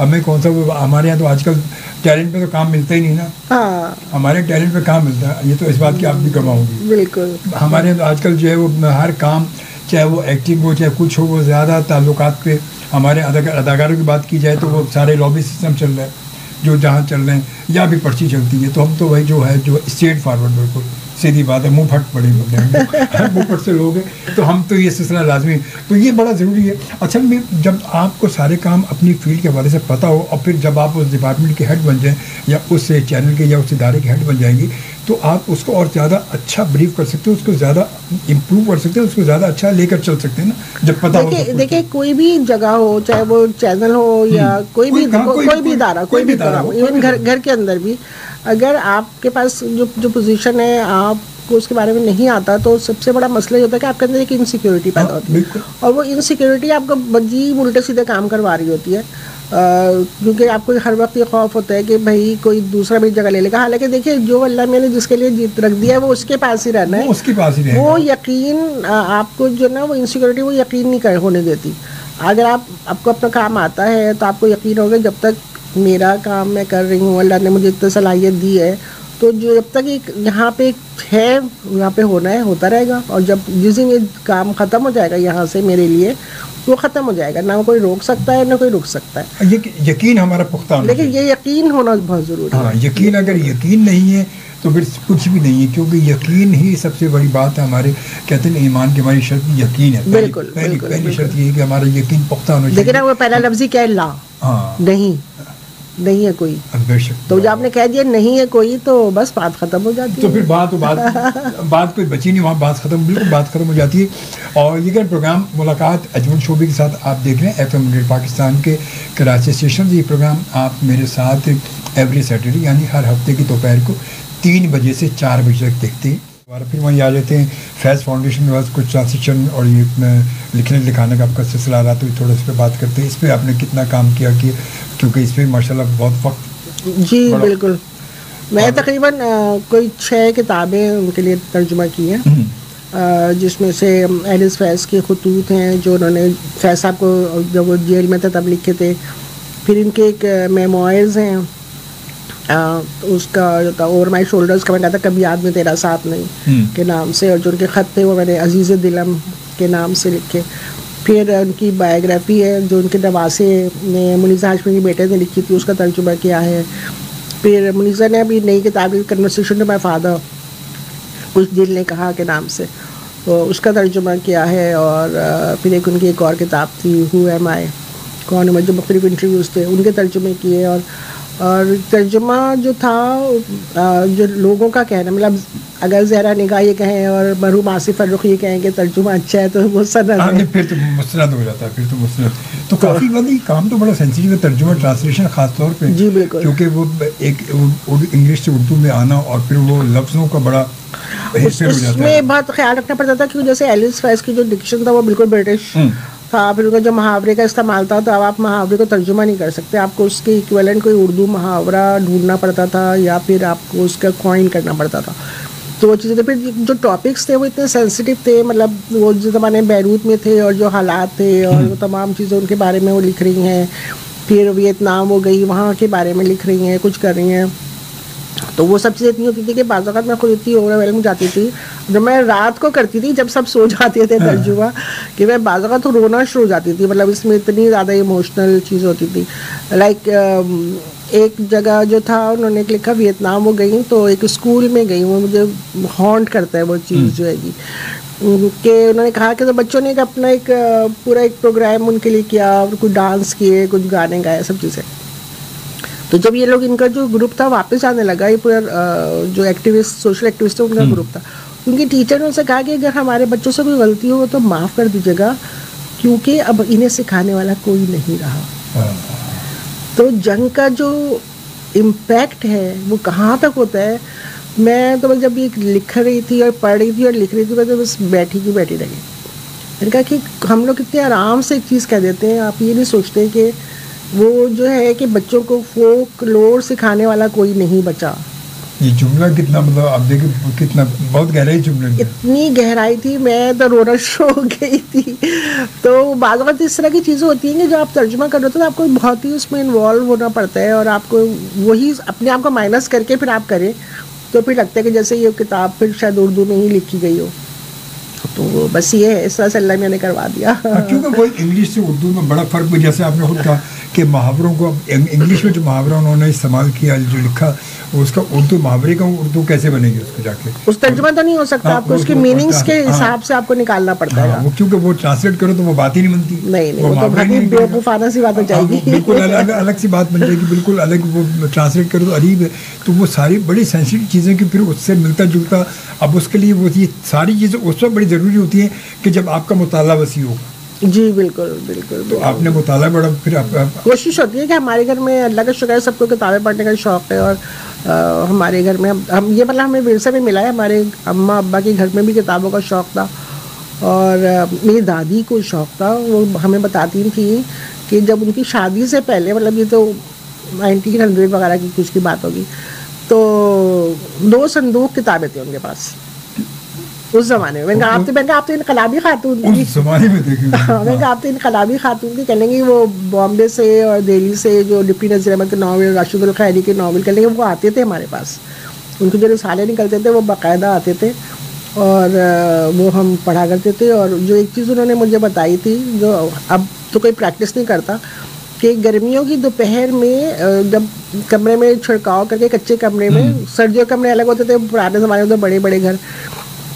हमें कौन सा वो। हमारे यहाँ तो आजकल टैलेंट पे तो काम मिलता ही नहीं ना। हाँ, हमारे टैलेंट पे काम मिलता है, ये तो इस बात की आप भी कमाओगी।
बिल्कुल।
हमारे यहाँ तो आजकल जो है वो हर काम, चाहे वो एक्टिंग हो चाहे कुछ हो, वो ज़्यादा ताल्लुकात पे। हमारे अदाकारों की बात की जाए तो वो सारे लॉबी सिस्टम चल रहा है जो जहाँ चल रहे हैं, या भी पर्ची चलती है। तो हम तो भाई जो है जो स्ट्रेट फॉरवर्ड, बिल्कुल सीधी बात है, मुंह फट पड़े मुंह फट से लोग हैं, तो हम तो ये सिलसिला लाजमी, तो ये बड़ा ज़रूरी है। अच्छा, में जब आपको सारे काम अपनी फील्ड के हवाले से पता हो और फिर जब आप उस डिपार्टमेंट के हेड बन जाएं या उस चैनल के या उस इदारे के हेड बन जाएंगी तो आप उसको और ज़्यादा अच्छा ब्रीफ कर सकते हो, उसको ज़्यादा इम्प्रूव कर सकते हो, उसको ज़्यादा अच्छा लेकर चल सकते हैं ना, जब पता हो।
देखिए कोई भी जगह हो, चाहे वो चैनल हो या कोई भी इदारा, कोई भी इवन घर के अंदर भी, अगर आपके पास जो पोजीशन है आपको उसके बारे में नहीं आता तो सबसे बड़ा मसला ये होता है कि आपके अंदर एक इनसिक्योरिटी पैदा होती है, और वो इनसिक्योरिटी आपको बजी उल्टे सीधे काम करवा रही होती है, क्योंकि आपको हर वक्त ये खौफ होता है कि भाई कोई दूसरा भी जगह ले लेगा। हालांकि देखिए जो अल्लाह मैंने जिसके लिए जीत रख दिया है वो उसके पास ही रहना है,
उसके पास ही
वो यकीन आपको जो ना वो इनसिक्योरिटी वो यकीन नहीं होने देती। अगर आपको अपना काम आता है तो आपको यकीन होगा जब तक मेरा काम मैं कर रही हूँ, अल्लाह ने मुझे इतनी सलाहियत दी है, तो जो जब तक यहाँ पे है यहाँ पे होना है होता रहेगा, और जब जिस दिन ये काम ख़त्म हो जाएगा यहाँ से मेरे लिए वो ख़त्म हो जाएगा, ना कोई रोक सकता है ना कोई रुक सकता है।
ये यकीन हमारा पुख्ता होना,
लेकिन ये यकीन होना बहुत ज़रूरी है।
हाँ, यकीन, अगर यकीन नहीं है तो फिर कुछ भी नहीं है, क्योंकि यकीन ही सबसे बड़ी बात है। हमारे कहते हैं ईमान की हमारी शर्त यकीन है।
बिल्कुल,
पहली शर्त ये है कि हमारा यकीन पुख्ता होना चाहिए।
लेकिन वो पहला लफ्ज़ ही क्या है, ला। हाँ, नहीं है कोई, तो जब आपने कह दिया नहीं है कोई तो बस बात खत्म हो जाती है।
तो फिर बात कोई बची नहीं, वहाँ बात खत्म, बिल्कुल बात खत्म हो जाती है। और ये प्रोग्राम मुलाकात अजमल शोबी के साथ आप देख रहे हैं FM 100 पाकिस्तान के कराची स्टेशन। ये प्रोग्राम आप मेरे साथ एवरी सैटरडे यानी हर हफ्ते की दोपहर को 3 बजे से 4 बजे तक देखते हैं। और फिर वहीं आ जाते हैं फैज़ फाउंडेशन के पास कुछ ट्रांसलेशन और ये लिखने लिखाने का आपका सिलसिला आ रहा, तो थोड़ा इस पर बात करते हैं। इस पर आपने कितना काम किया कि क्योंकि इस पर माशाल्लाह बहुत वक्त।
जी बिल्कुल, मैं तकरीबन कोई 6 किताबें उनके लिए तर्जुमा की हैं, जिसमें से एलिस फैज़ के खतूत हैं जो उन्होंने फैज़ साहब को जब वो जेल में थे तब लिखे थे। फिर इनके एक मेमोइर्स हैं, उसका जो था ओवर माई शोल्डर्स का मैंने कहा था कभी याद में तेरा साथ नहीं के नाम से, और जो उनके ख़त थे वो मैंने अजीज़ दिलम के नाम से लिखे। फिर उनकी बायोग्राफी है जो उनके नवासे ने मुनीसा हाशमी के बेटे ने लिखी थी, उसका तर्जुमा किया है। फिर मुनीसा ने अभी नई किताब कन्वर्सेशन टू माय फादर, कुछ दिल ने कहा के नाम से, तो उसका तर्जुमा किया है। और फिर उनकी एक और किताब थी हु एम आई, कौन है, जो मुख्तलिफ इंटरव्यूज़ थे उनके तर्जुमे किए। और तर्जुमा जो था जो लोगों का कहना, मतलब अगर ज़हरा निगाह ये कहें और मरहूम आसिफ फर्रुख ये कहें कि तर्जुमा अच्छा है तो वो सनद है,
फिर तो मुस्नद हो जाता है, फिर तो मुस्नद। तो काफ़ी वाली काम तो बड़ा सेंसिटिव है तर्जुमा, ट्रांसलेशन ख़ास तौर पे।
जी बिल्कुल,
क्योंकि वो एक इंग्लिश से उर्दू में आना और फिर वो लफ्ज़ों का बड़ा
उसमें बहुत ख्याल रखना पड़ता था, क्योंकि जैसे एलिस फैज की जो डिक्शन था वो बिल्कुल ब्रिटिश था। फिर उनका जो मुहावरे का इस्तेमाल था, तो अब आप मुहावरे को तर्जुमा नहीं कर सकते, आपको उसके इक्विवेलेंट कोई उर्दू मुहावरा ढूंढना पड़ता था या फिर आपको उसका कॉइन करना पड़ता था। तो वो चीज़ें, तो फिर जो टॉपिक्स थे वो इतने सेंसिटिव थे, मतलब वो जो ज़माने बैरूत में थे और जो हालात थे और वो तमाम चीज़ें उनके बारे में वो लिख रही हैं। फिर वियतनाम वो गई, वहाँ के बारे में लिख रही हैं, कुछ कर रही हैं। तो वो सब चीज़ें इतनी होती थी कि बाज़ औक़ात मैं खुद इतनी ओवरवेलम जाती थी, जब मैं रात को करती थी जब सब सो जाते थे तर्जुमा, कि मैं बाज़ औक़ात तो रोना शुरू हो जाती थी, मतलब इसमें इतनी ज़्यादा इमोशनल चीज़ होती थी। लाइक एक जगह जो था उन्होंने लिखा वियतनाम वो गई, तो एक स्कूल में गई, वो मुझे हॉन्ट करता है वो चीज़ जो है कि उन्होंने कहा कि तो बच्चों ने अपना एक पूरा एक प्रोग्राम उनके लिए किया, कुछ डांस किए, कुछ गाने गाए, सब चीज़ें। तो जब ये लोग, इनका जो ग्रुप था वापस आने लगा, ये पूरा जो एक्टिविस्ट, सोशल एक्टिविस्ट उनका ग्रुप था, उनकी टीचर ने उनसे कहा कि अगर हमारे बच्चों से कोई गलती हो तो माफ़ कर दीजिएगा, क्योंकि अब इन्हें सिखाने वाला कोई नहीं रहा। तो जंग का जो इम्पैक्ट है वो कहाँ तक होता है, मैं तो जब ये लिख रही थी और पढ़ रही थी और लिख रही थी, मैं तो बस बैठी की बैठी रही। मैंने कहा कि हम लोग कितने आराम से एक चीज़ कह देते हैं, आप ये नहीं सोचते कि वो जो है कि बच्चों को फोक लोर सिखाने वाला कोई नहीं बचा।
ये जुमला कितना, मतलब आप देखिए कितना बहुत गहराई जुमला,
इतनी गहराई थी, मैं तो रोना शुरू हो गई थी। तो बाज़ वक़्त इस तरह की चीज़ें होती हैं कि जब आप तर्जुमा कर रहे हो तो आपको बहुत ही उसमें इन्वॉल्व होना पड़ता है, और आपको वही अपने आप को माइनस करके फिर आप करें, तो फिर लगता है कि जैसे ये किताब फिर शायद उर्दू में ही लिखी गई हो। तो बस ये है, इस तरह से अल्लाह मैंने करवा दिया।
क्योंकि वो इंग्लिश से उर्दू में बड़ा फ़र्क है, जैसे आपने खुद कहा कि मुहावरों को इंग्लिश में जो मुहावरा उन्होंने इस्तेमाल किया, जो लिखा, उसका उर्दू मुहावरे का उर्दू कैसे बनेगी, उसको जाके
उस तर्जुमा तो नहीं हो सकता, आपको उसके मीनिंग्स के हिसाब से आपको निकालना पड़ता है।
क्योंकि वो ट्रांसलेट करो तो वो बात ही नहीं बनती।
नहीं, वो तो बहुत बेवकूफ़ाना सी बात हो जाएगी,
बिल्कुल अलग सी बात बन जाएगी, बिल्कुल अलग। वो ट्रांसलेट करो तो अजीब है। तो वो सारी बड़ी सेंसिटिव चीज़ें कि फिर उससे मिलता जुलता, अब उसके लिए वो ये सारी चीज़ें उस वक्त बड़ी ज़रूरी होती हैं कि जब आपका मुताला वसी हो।
जी बिल्कुल बिल्कुल।
तो आपने मुताला बड़ा, फिर
कोशिश होती है कि हमारे घर में, अल्लाह का शुक्र है, सबको किताबें पढ़ने का शौक़ है, और हमारे घर में हम ये, मतलब हमें विरसे में मिला है, हमारे अम्मा अब्बा के घर में भी किताबों का शौक़ था, और मेरी दादी को शौक़ था। वो हमें बताती थी कि जब उनकी शादी से पहले, मतलब ये तो 1900 वगैरह की कुछ की बात होगी, तो 2 संदूक किताबें थी उनके पास उस ज़माने में। मैंने कहा आप तो इनकलाबी खातून की,
उस ज़माने में देखिए।
मैंने कहा आप तो इनकलाबी खातून की, कह लेंगे वो बॉम्बे से और दिल्ली से जो डिप्टी नज़ीर अहमद के नावल, राशिदुल खैरी के नावल, कह लेंगे वो आते थे हमारे पास, उनके जो रिसाले निकलते थे वो बाकायदा आते थे, और वो हम पढ़ा करते थे। और जो एक चीज़ उन्होंने मुझे बताई थी, जो अब तो कोई प्रैक्टिस नहीं करता, कि गर्मियों की दोपहर में जब कमरे में छिड़काव करके, कच्चे कमरे में, सर्दियों कमरे अलग होते थे पुराने ज़माने में, तो बड़े बड़े घर,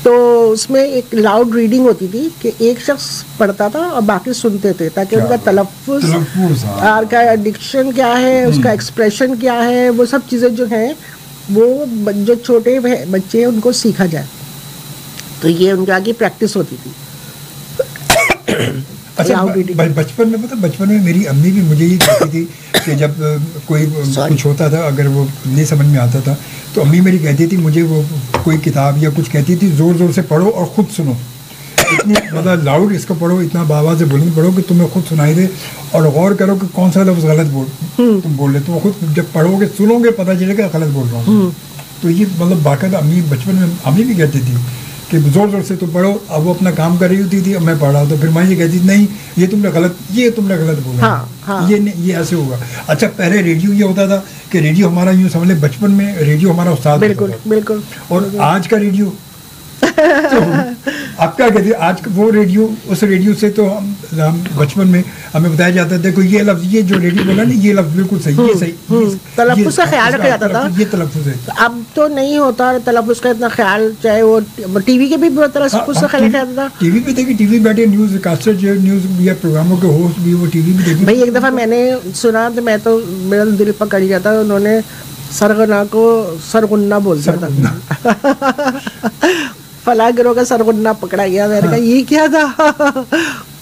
तो उसमें एक लाउड रीडिंग होती थी कि एक शख्स पढ़ता था और बाकी सुनते थे, ताकि उनका तलफ़्फ़ुज़, का डिक्शन क्या है, उसका एक्सप्रेशन क्या है, वो सब चीज़ें जो हैं वो जो छोटे बच्चे हैं उनको सीखा जाए। तो ये उनके आगे प्रैक्टिस होती थी।
अच्छा, बचपन में, पता, बचपन में मेरी अम्मी भी मुझे ये कहती थी कि जब कोई कुछ होता था, अगर वो नहीं समझ में आता था, तो अम्मी मेरी कहती थी मुझे, वो कोई किताब या कुछ कहती थी, ज़ोर ज़ोर से पढ़ो और ख़ुद सुनो, इतनी मतलब लाउड इसको पढ़ो, इतना बाबा से बुलंद पढ़ो कि तुम्हें खुद सुनाई दे, और गौर करो कि कौन सा लफ्ज़ गलत तुम बोल रहे, तो खुद जब पढ़ोगे सुनोगे पता चलेगा गलत बोल रहा हूँ। तो ये मतलब बाकायदा अम्मी बचपन में अम्मी भी कहती थी कि ज़ोर ज़ोर से तो पढ़ो। अब वो अपना काम कर रही होती थी, अब मैं पढ़ रहा, तो फिर मैं ये कहती थी नहीं ये तुमने गलत बोला।
हाँ।
ये ऐसे होगा। अच्छा, पहले रेडियो ये होता था कि रेडियो हमारा, यूँ समझ लें बचपन में रेडियो हमारा उस्ताद,
बिल्कुल बिल्कुल,
और आज का रेडियो तो आप क्या कहते हैं आज वो रेडियो, उस रेडियो से तो हम बचपन में हमें बताया जाता था, देखो ये लफ्ज, ये जो रेडियो बोला ना, ये लफ्ज बिल्कुल सही, ये सही,
तलफ्फुज़ का ख्याल रखा जाता था,
ये तलफ्फुज़ है।
अब तो नहीं होता तलफ्फुज़ का इतना ख्याल, चाहे वो टीवी के भी तलफ्फुज़ का ख्याल रखा जाता था।
टीवी पे देखिए, टीवी बैठे न्यूज़ कास्टर जो न्यूज़ या प्रोग्रामों के होस्ट भी वो टीवी भी देखिए।
भाई एक दफ़ा मैंने सुना तो मैं तो मेरा दिल पकड़ गया था, उन्होंने सरगना को सरगुन्ना बोल दिया था। फला गिरोह का सरगुन्ना पकड़ा गया, मैंने कहा ये क्या था।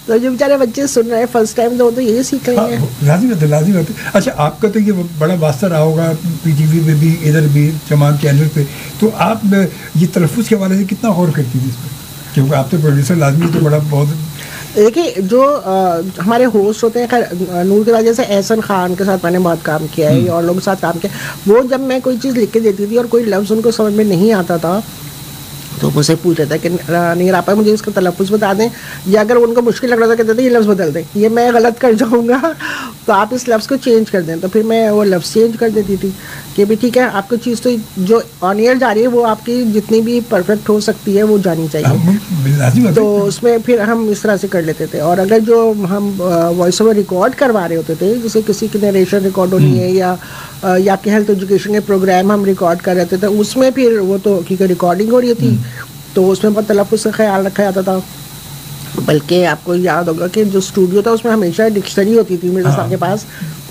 तो जो बेचारे बच्चे सुन रहे हैं फर्स्ट टाइम, तो वो तो यही सीख रहे हैं।
लाजिम बात है, लाजिम बात है। अच्छा, आपका तो ये बड़ा वास्ता रहा होगा पीटीवी पे भी, इधर भी तमाम चैनल पे, तो आप ये तलफ़ुज़ के हवाले से कितना गौर करती थी इस पर? क्योंकि आप तो प्रोड्यूसर लाजमी तो बड़ा बहुत।
देखिए जो हमारे होस्ट होते हैं, खैर नूर के वजह से एहसन खान के साथ मैंने बहुत काम किया है और लोगों के साथ काम किया, वो जब मैं कोई चीज़ लिख के देती थी और कोई लफ्ज़ उनको समझ में नहीं आता था तो मुझसे पूछ रहे थे कि नहीं रहा पाए, मुझे इसका तलफ़ुज़ बता दें, या अगर उनको मुश्किल लग रहा था कहते थे ये लफ्ज़ बदल दें, ये मैं गलत कर जाऊँगा तो आप इस लफ्ज़ को चेंज कर दें। तो फिर मैं वो लफ्ज़ चेंज कर देती थी कि भी ठीक है, आपको चीज़ तो जो ऑन एयर जा रही है वो आपकी जितनी भी परफेक्ट हो सकती है वो जानी चाहिए, तो उसमें फिर हम इस तरह से कर लेते थे। और अगर जो हम वॉइस ओवर रिकॉर्ड करवा रहे होते थे, जैसे किसी की नरेशन रिकॉर्ड होनी है या कि हेल्थ एजुकेशन के प्रोग्राम हम रिकॉर्ड कर रहे थे, तो उसमें फिर वो तो क्योंकि रिकॉर्डिंग हो रही थी तो उसमें बहुत तलफ़ुज़ का ख्याल रखा जाता था। बल्कि आपको याद होगा कि जो स्टूडियो था उसमें हमेशा डिक्शनरी होती थी मेरे साहब के पास,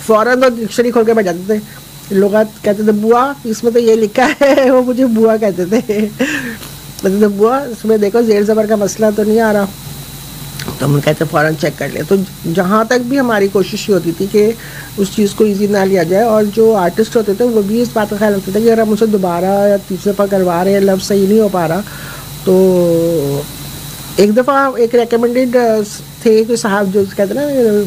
फ़ौरन तो डिक्शनरी खोल के बैठ जाते थे। लोग कहते थे बुआ इसमें तो ये लिखा है, वो मुझे बुआ कहते थे। कहते थे बुआ इसमें देखो ज़ेर ज़बर का मसला तो नहीं आ रहा, तो हम कहते फ़ौरन चेक कर ले। तो जहाँ तक भी हमारी कोशिश ये होती थी कि उस चीज़ को इजी ना लिया जाए, और जो आर्टिस्ट होते थे वो भी इस बात का ख्याल रखते थे कि अगर हम उसे दोबारा या तीसरे पर करवा रहे हैं, लफ्ज़ सही नहीं हो पा रहा, तो एक दफ़ा एक रेकमेंडेड थे कोई साहब जो कहते हैं ना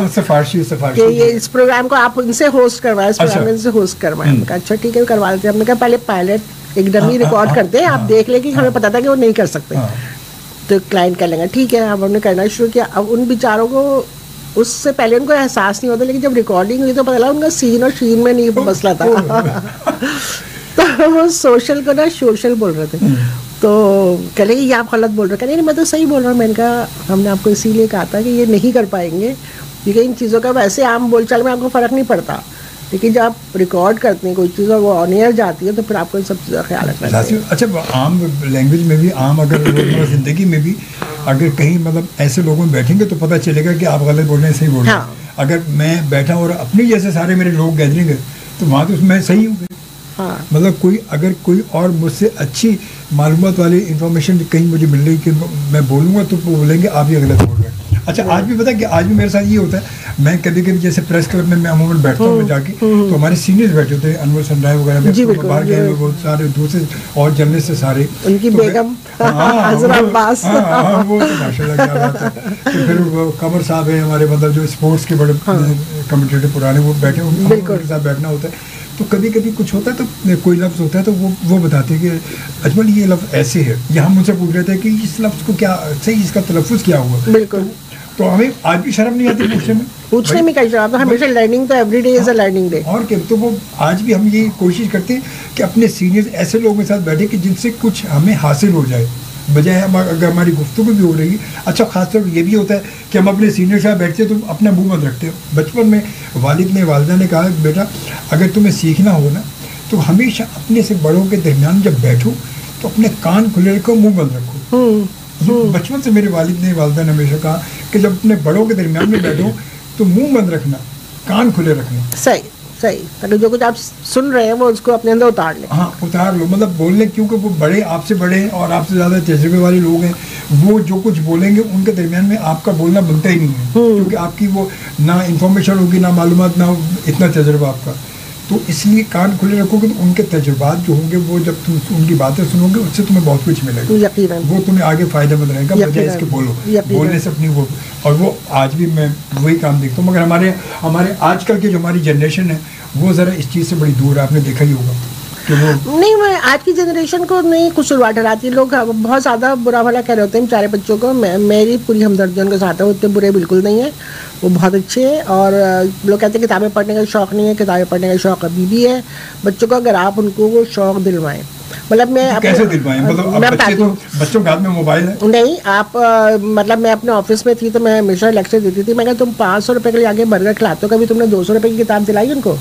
सिफारिशी कि ये इस प्रोग्राम को आप इनसे होस्ट करवाएं, इस प्रोग्राम में इनसे होस्ट करवाएं। हमने कहा अच्छा ठीक है करवा लेते हैं। हमने कहा पहले पायलट एक डमी रिकॉर्ड करते हैं, आप देख लें कि हमें पता था कि वो नहीं कर सकते, तो क्लाइंट कर लेंगे ठीक है। अब हमने करना शुरू किया। अब उन बेचारों को उससे पहले उनको एहसास नहीं होता, लेकिन जब रिकॉर्डिंग हुई तो पता लगा उनका सीन और शीन में नहीं मसला था। तो वो सोशल को ना सोशल बोल रहे थे, तो कह रहे ये आप गलत बोल रहे हैं। कह नहीं मैं तो सही बोल रहा हूँ। मैंने कहा हमने आपको इसीलिए कहा था कि ये नहीं कर पाएंगे, क्योंकि इन चीज़ों का वैसे आम बोलचाल में आपको फ़र्क नहीं पड़ता, लेकिन जब आप रिकॉर्ड करते हैं कोई चीज़ और वो ऑन एयर जाती है तो फिर आपको इन सब चीज़ों का ख्याल रखना चाहिए।
अच्छा, आम लैंग्वेज में भी, आम अगर रोज़मर्रा ज़िंदगी में भी अगर कहीं मतलब ऐसे लोगों में बैठेंगे तो पता चलेगा कि आप गलत बोल रहे हैं, सही बोल रहे हैं। अगर मैं बैठा और अपने जैसे सारे मेरे लोग गैदरिंग है तो वहाँ तो मैं सही हूँ। मतलब अगर कोई और मुझसे अच्छी मालूमात वाली इंफॉर्मेशन कहीं मुझे मिल रही कि मैं बोलूँगा तो वो बोलेंगे आप ये गलत बोल रहे हैं। अच्छा, आज भी पता है कि आज भी मेरे साथ ये होता है, मैं कभी कभी जैसे प्रेस क्लब में मैं अमूमन बैठता हूँ जाके, तो हमारे सीनियर्स बैठे होते हैं, अनवर सनराय वगैरह, बाहर गए हुए बहुत सारे दूसरे और जर्नलिस्ट से सारे,
उनकी बेगम अब्बास,
वो तो माशाल्लाह क्या बात है। तो फिर कमर साहब है हमारे, मतलब जो स्पोर्ट्स के बड़े कमेंटेटर पुराने, वो बैठे उनके साथ बैठना होता है। तो कभी कभी कुछ होता है तो कोई लफ्ज़ होता है तो वो बताते हैं कि अजमल ये लफ्ज़ ऐसे है, या हम मुझसे पूछ रहे थे कि इस लफ्ज़ को क्या सही, इसका तलफ़ुज़ क्या हुआ।
बिल्कुल।
तो हमें आज भी शर्म नहीं आती
पूछने में कहीं शर्म, हमेशा लर्निंग तो every day is a learning day.
और क्या, तो वो आज भी हम ये कोशिश करते हैं कि अपने सीनियर्स ऐसे लोगों के साथ बैठे कि जिनसे कुछ हमें हासिल हो जाए, बजाय अगर हमारी गुफ्तगू भी हो रही है। अच्छा, खासतौर पर ये भी होता है कि हम अपने सीनियर साथ बैठते हैं तो अपना मुंह बंद रखते हैं। बचपन में वालिद ने वालिदा ने कहा बेटा अगर तुम्हें सीखना हो ना तो हमेशा अपने से बड़ों के दरमियान जब बैठो तो अपने कान खुले रखो, मुंह बंद रखो। बचपन से मेरे वालिद ने वालिदा ने हमेशा कहा कि जब अपने बड़ों के दरमियान में बैठो तो मुंह बंद रखना, कान खुले रखना।
सही सही, ताकि जो कुछ आप सुन रहे हैं वो उसको अपने अंदर उतार लें।
हाँ, उतार लो, मतलब बोलने, क्योंकि वो बड़े आपसे बड़े हैं और आपसे ज़्यादा तजुर्बे वाले लोग हैं, वो जो कुछ बोलेंगे उनके दरमियान में आपका बोलना बनता ही नहीं है, क्योंकि आपकी वो ना इंफॉर्मेशन होगी, ना मालूमात, ना इतना तजुर्बा आपका। तो इसलिए कान खुले रखोगे तो उनके तजुर्बात जो होंगे वो जब तुम उनकी बातें सुनोगे उससे तुम्हें बहुत कुछ मिलेगा, वो तुम्हें आगे फ़ायदेमंद रहेगा, बजाय इसके बोलने से अपनी वो। और वो आज भी मैं वही काम देखता हूँ, मगर हमारे आजकल की जो हमारी जनरेशन है वो ज़रा इस चीज़ से बड़ी दूर है। आपने देखा ही होगा कि वो
नहीं, मैं आज की जनरेशन को नहीं कुछ शुरुआत ठहराती। लोग बहुत ज़्यादा बुरा भला कह रहे होते हैं बेचारे बच्चों को। मेरी पूरी हमदर्दी उनके साथ है, वो इतने बुरे बिल्कुल नहीं है, वो बहुत अच्छे हैं। और लोग कहते हैं किताबें पढ़ने का शौक़ नहीं है, किताबें पढ़ने का शौक़ अभी भी है बच्चों को, अगर आप उनको वो शौक़ दिलवाएं। मतलब मैं
कैसे दिलवाएं? मतलब अब बच्चे तो बच्चों के हाथ में मोबाइल है।
नहीं आप मतलब मैं अपने ऑफिस में थी तो मैं हमेशा लेक्चर देती थी। मैं कहा तुम 500 रुपये के लिए आगे बर्गर खिलाते हो, कभी तुमने 200 रुपये की किताब दिलाई उनको?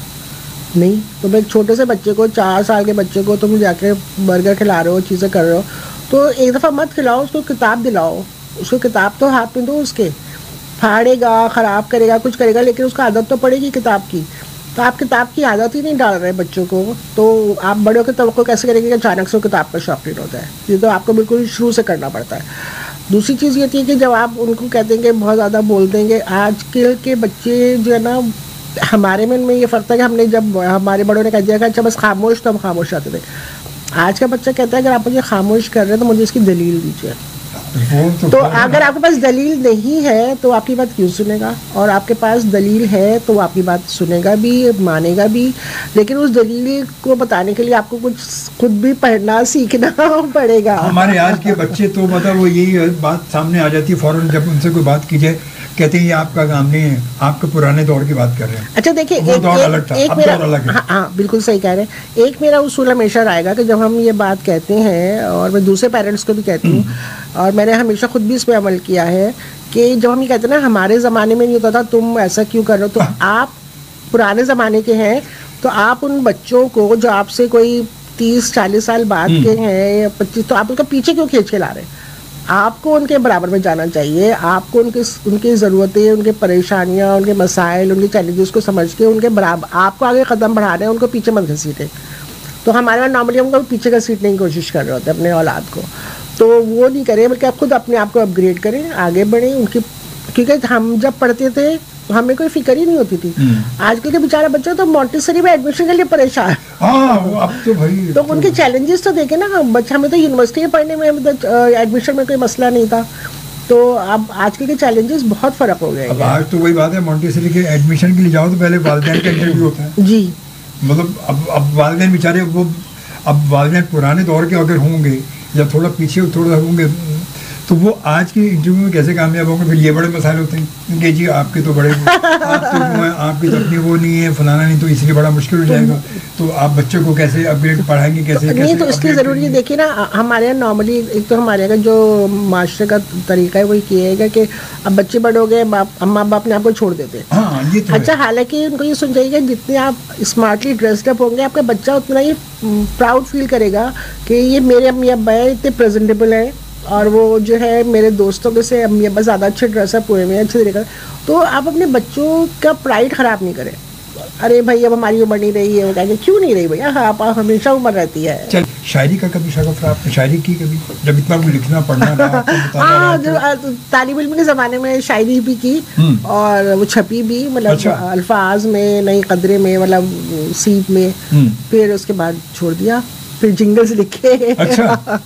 नहीं। तो मैं एक छोटे से बच्चे को, 4 साल के बच्चे को तुम जाके बर्गर खिला रहे हो, चीज़ें कर रहे हो, तो एक दफ़ा मत खिलाओ, उसको किताब दिलाओ। उसको किताब तो हाथ में दो, उसके फाड़ेगा, ख़राब करेगा, कुछ करेगा, लेकिन उसको आदत तो पड़ेगी किताब की। तो आप किताब की आदत ही नहीं डाल रहे बच्चों को, तो आप बड़े होकर तवक्को कैसे करेंगे कि अचानक से वो किताब का शौकीन होता है? ये तो आपको बिल्कुल शुरू से करना पड़ता है। दूसरी चीज़ ये थी कि जब आप उनको कहते हैं कि बहुत ज़्यादा बोल देंगे, आजकल के बच्चे जो है ना, हमारे मन में ये फ़र्क था कि हमने जब हमारे बड़ों ने कह दिया कि अच्छा बस खामोश, तो हम खामोश रहते थे। आज का बच्चा कहता है अगर आप मुझे खामोश कर रहे हैं तो मुझे इसकी दलील दीजिए। तो अगर आपके पास दलील नहीं है तो आपकी बात क्यों सुनेगा, और आपके पास दलील है तो आपकी बात सुनेगा भी, मानेगा भी। लेकिन उस दलील को बताने के लिए आपको कुछ खुद भी पढ़ना सीखना पड़ेगा।
हमारे आज के बच्चे तो मतलब वो यही बात सामने आ जाती है फौरन, जब उनसे कोई बात की जाए कहते हैं ये आपका काम नहीं है, आपके पुराने दौर की बात कर रहे हैं।
अच्छा देखिए,
वो दौर अलग था, अब दौर अलग है।
हाँ बिल्कुल सही कह रहे हैं। एक मेरा उसूल हमेशा रहेगा कि जब हम ये बात कहते हैं, और मैं दूसरे पेरेंट्स को भी कहती हूँ, और मैंने हमेशा खुद भी इस पर अमल किया है, कि जब हम ये कहते हैं ना हमारे ज़माने में नहीं होता था, तुम ऐसा क्यों कर रहे हो, तो आप पुराने ज़माने के हैं, तो आप उन बच्चों को जो आपसे कोई 30-40 साल बाद के हैं या 25, तो आप उनका पीछे क्यों खींच के ला रहे हैं? आपको उनके बराबर में जाना चाहिए। आपको उनकी ज़रूरतें, उनके परेशानियाँ, उनके मसाइल, उनके चैलेंजेस को समझ के उनके बराबर आपको आगे कदम बढ़ा रहे हैं, उनको पीछे मत घसीटें। तो हमारे वहाँ नॉर्मली हम कभी पीछे घसीटने की कोशिश कर रहे होते हैं अपने औलाद को, तो वो नहीं करें, बल्कि आप खुद अपने आप को अपग्रेड करें, आगे बढ़ें उनकी। क्योंकि हम जब पढ़ते थे हमें कोई फिक्र ही नहीं होती थी। आजकल के बेचारा बच्चे तो मॉन्टेसरी में एडमिशन के लिए परेशान।
अब तो भाई
तो उनके चैलेंजेस तो देखे ना, बच्चा हमें तो यूनिवर्सिटी में पढ़ने में एडमिशन में कोई मसला नहीं था, तो अब आजकल के चैलेंजेस बहुत फ़र्क हो गए।
अब आज तो वही बात है, मॉन्टेसरी के एडमिशन के लिए जाओ तो पहले वालिदैन का इंटरव्यू होता है
जी।
मतलब अब वालिदैन बेचारे वो, अब वालिदैन पुराने दौर के अगर होंगे या थोड़ा पीछे थोड़ा होंगे तो वो आज के इंटरव्यू में कैसे कामयाब होंगे? फिर ये बड़े मसाले होते हैं कि जी आपके तो बड़े आपकी तो अपनी वो नहीं है, फलाना नहीं, तो इसलिए बड़ा मुश्किल हो जाएगा। तो आप बच्चों को कैसे अपग्रेड पढ़ाएंगे, कैसे
नहीं? तो इसलिए ज़रूरी है, देखिए ना हमारे यहाँ नॉर्मली एक तो हमारे यहाँ जो माशरे का तरीका है वही किएगा कि अब बच्चे बड़े हो गए, अम्मा बाप ने आपको छोड़ देते हैं।
ये तो
अच्छा, हालांकि उनको ये सुन जाइएगा जितने आप स्मार्टली ड्रेस्ड अप होंगे आपका बच्चा उतना ही प्राउड फील करेगा कि ये मेरे अम्मी अब्बा है, इतने प्रेजेंटेबल है, और वो जो है मेरे दोस्तों के से अम्मी अब्बा ज़्यादा अच्छे ड्रेसअप हुए हैं, अच्छे तरीके। तो आप अपने बच्चों का प्राइड ख़राब नहीं करें। अरे भाई अब हमारी उम्र नहीं रही है, वो कहेंगे क्यों नहीं रही भैया, हाँ आप हमेशा उम्र रहती है।
चल, शायरी का कभी शौक रहा आपने? शायरी की कभी, जब इतना कुछ लिखना पढ़ना?
हाँ, जो तालिब इल्म के ज़माने में शायरी भी की और वो छपी भी, मतलब अल्फाज में, नई कदरे में, मतलब सीप में। फिर उसके बाद छोड़ दिया, फिर जिंगल्स लिखे।
अच्छा,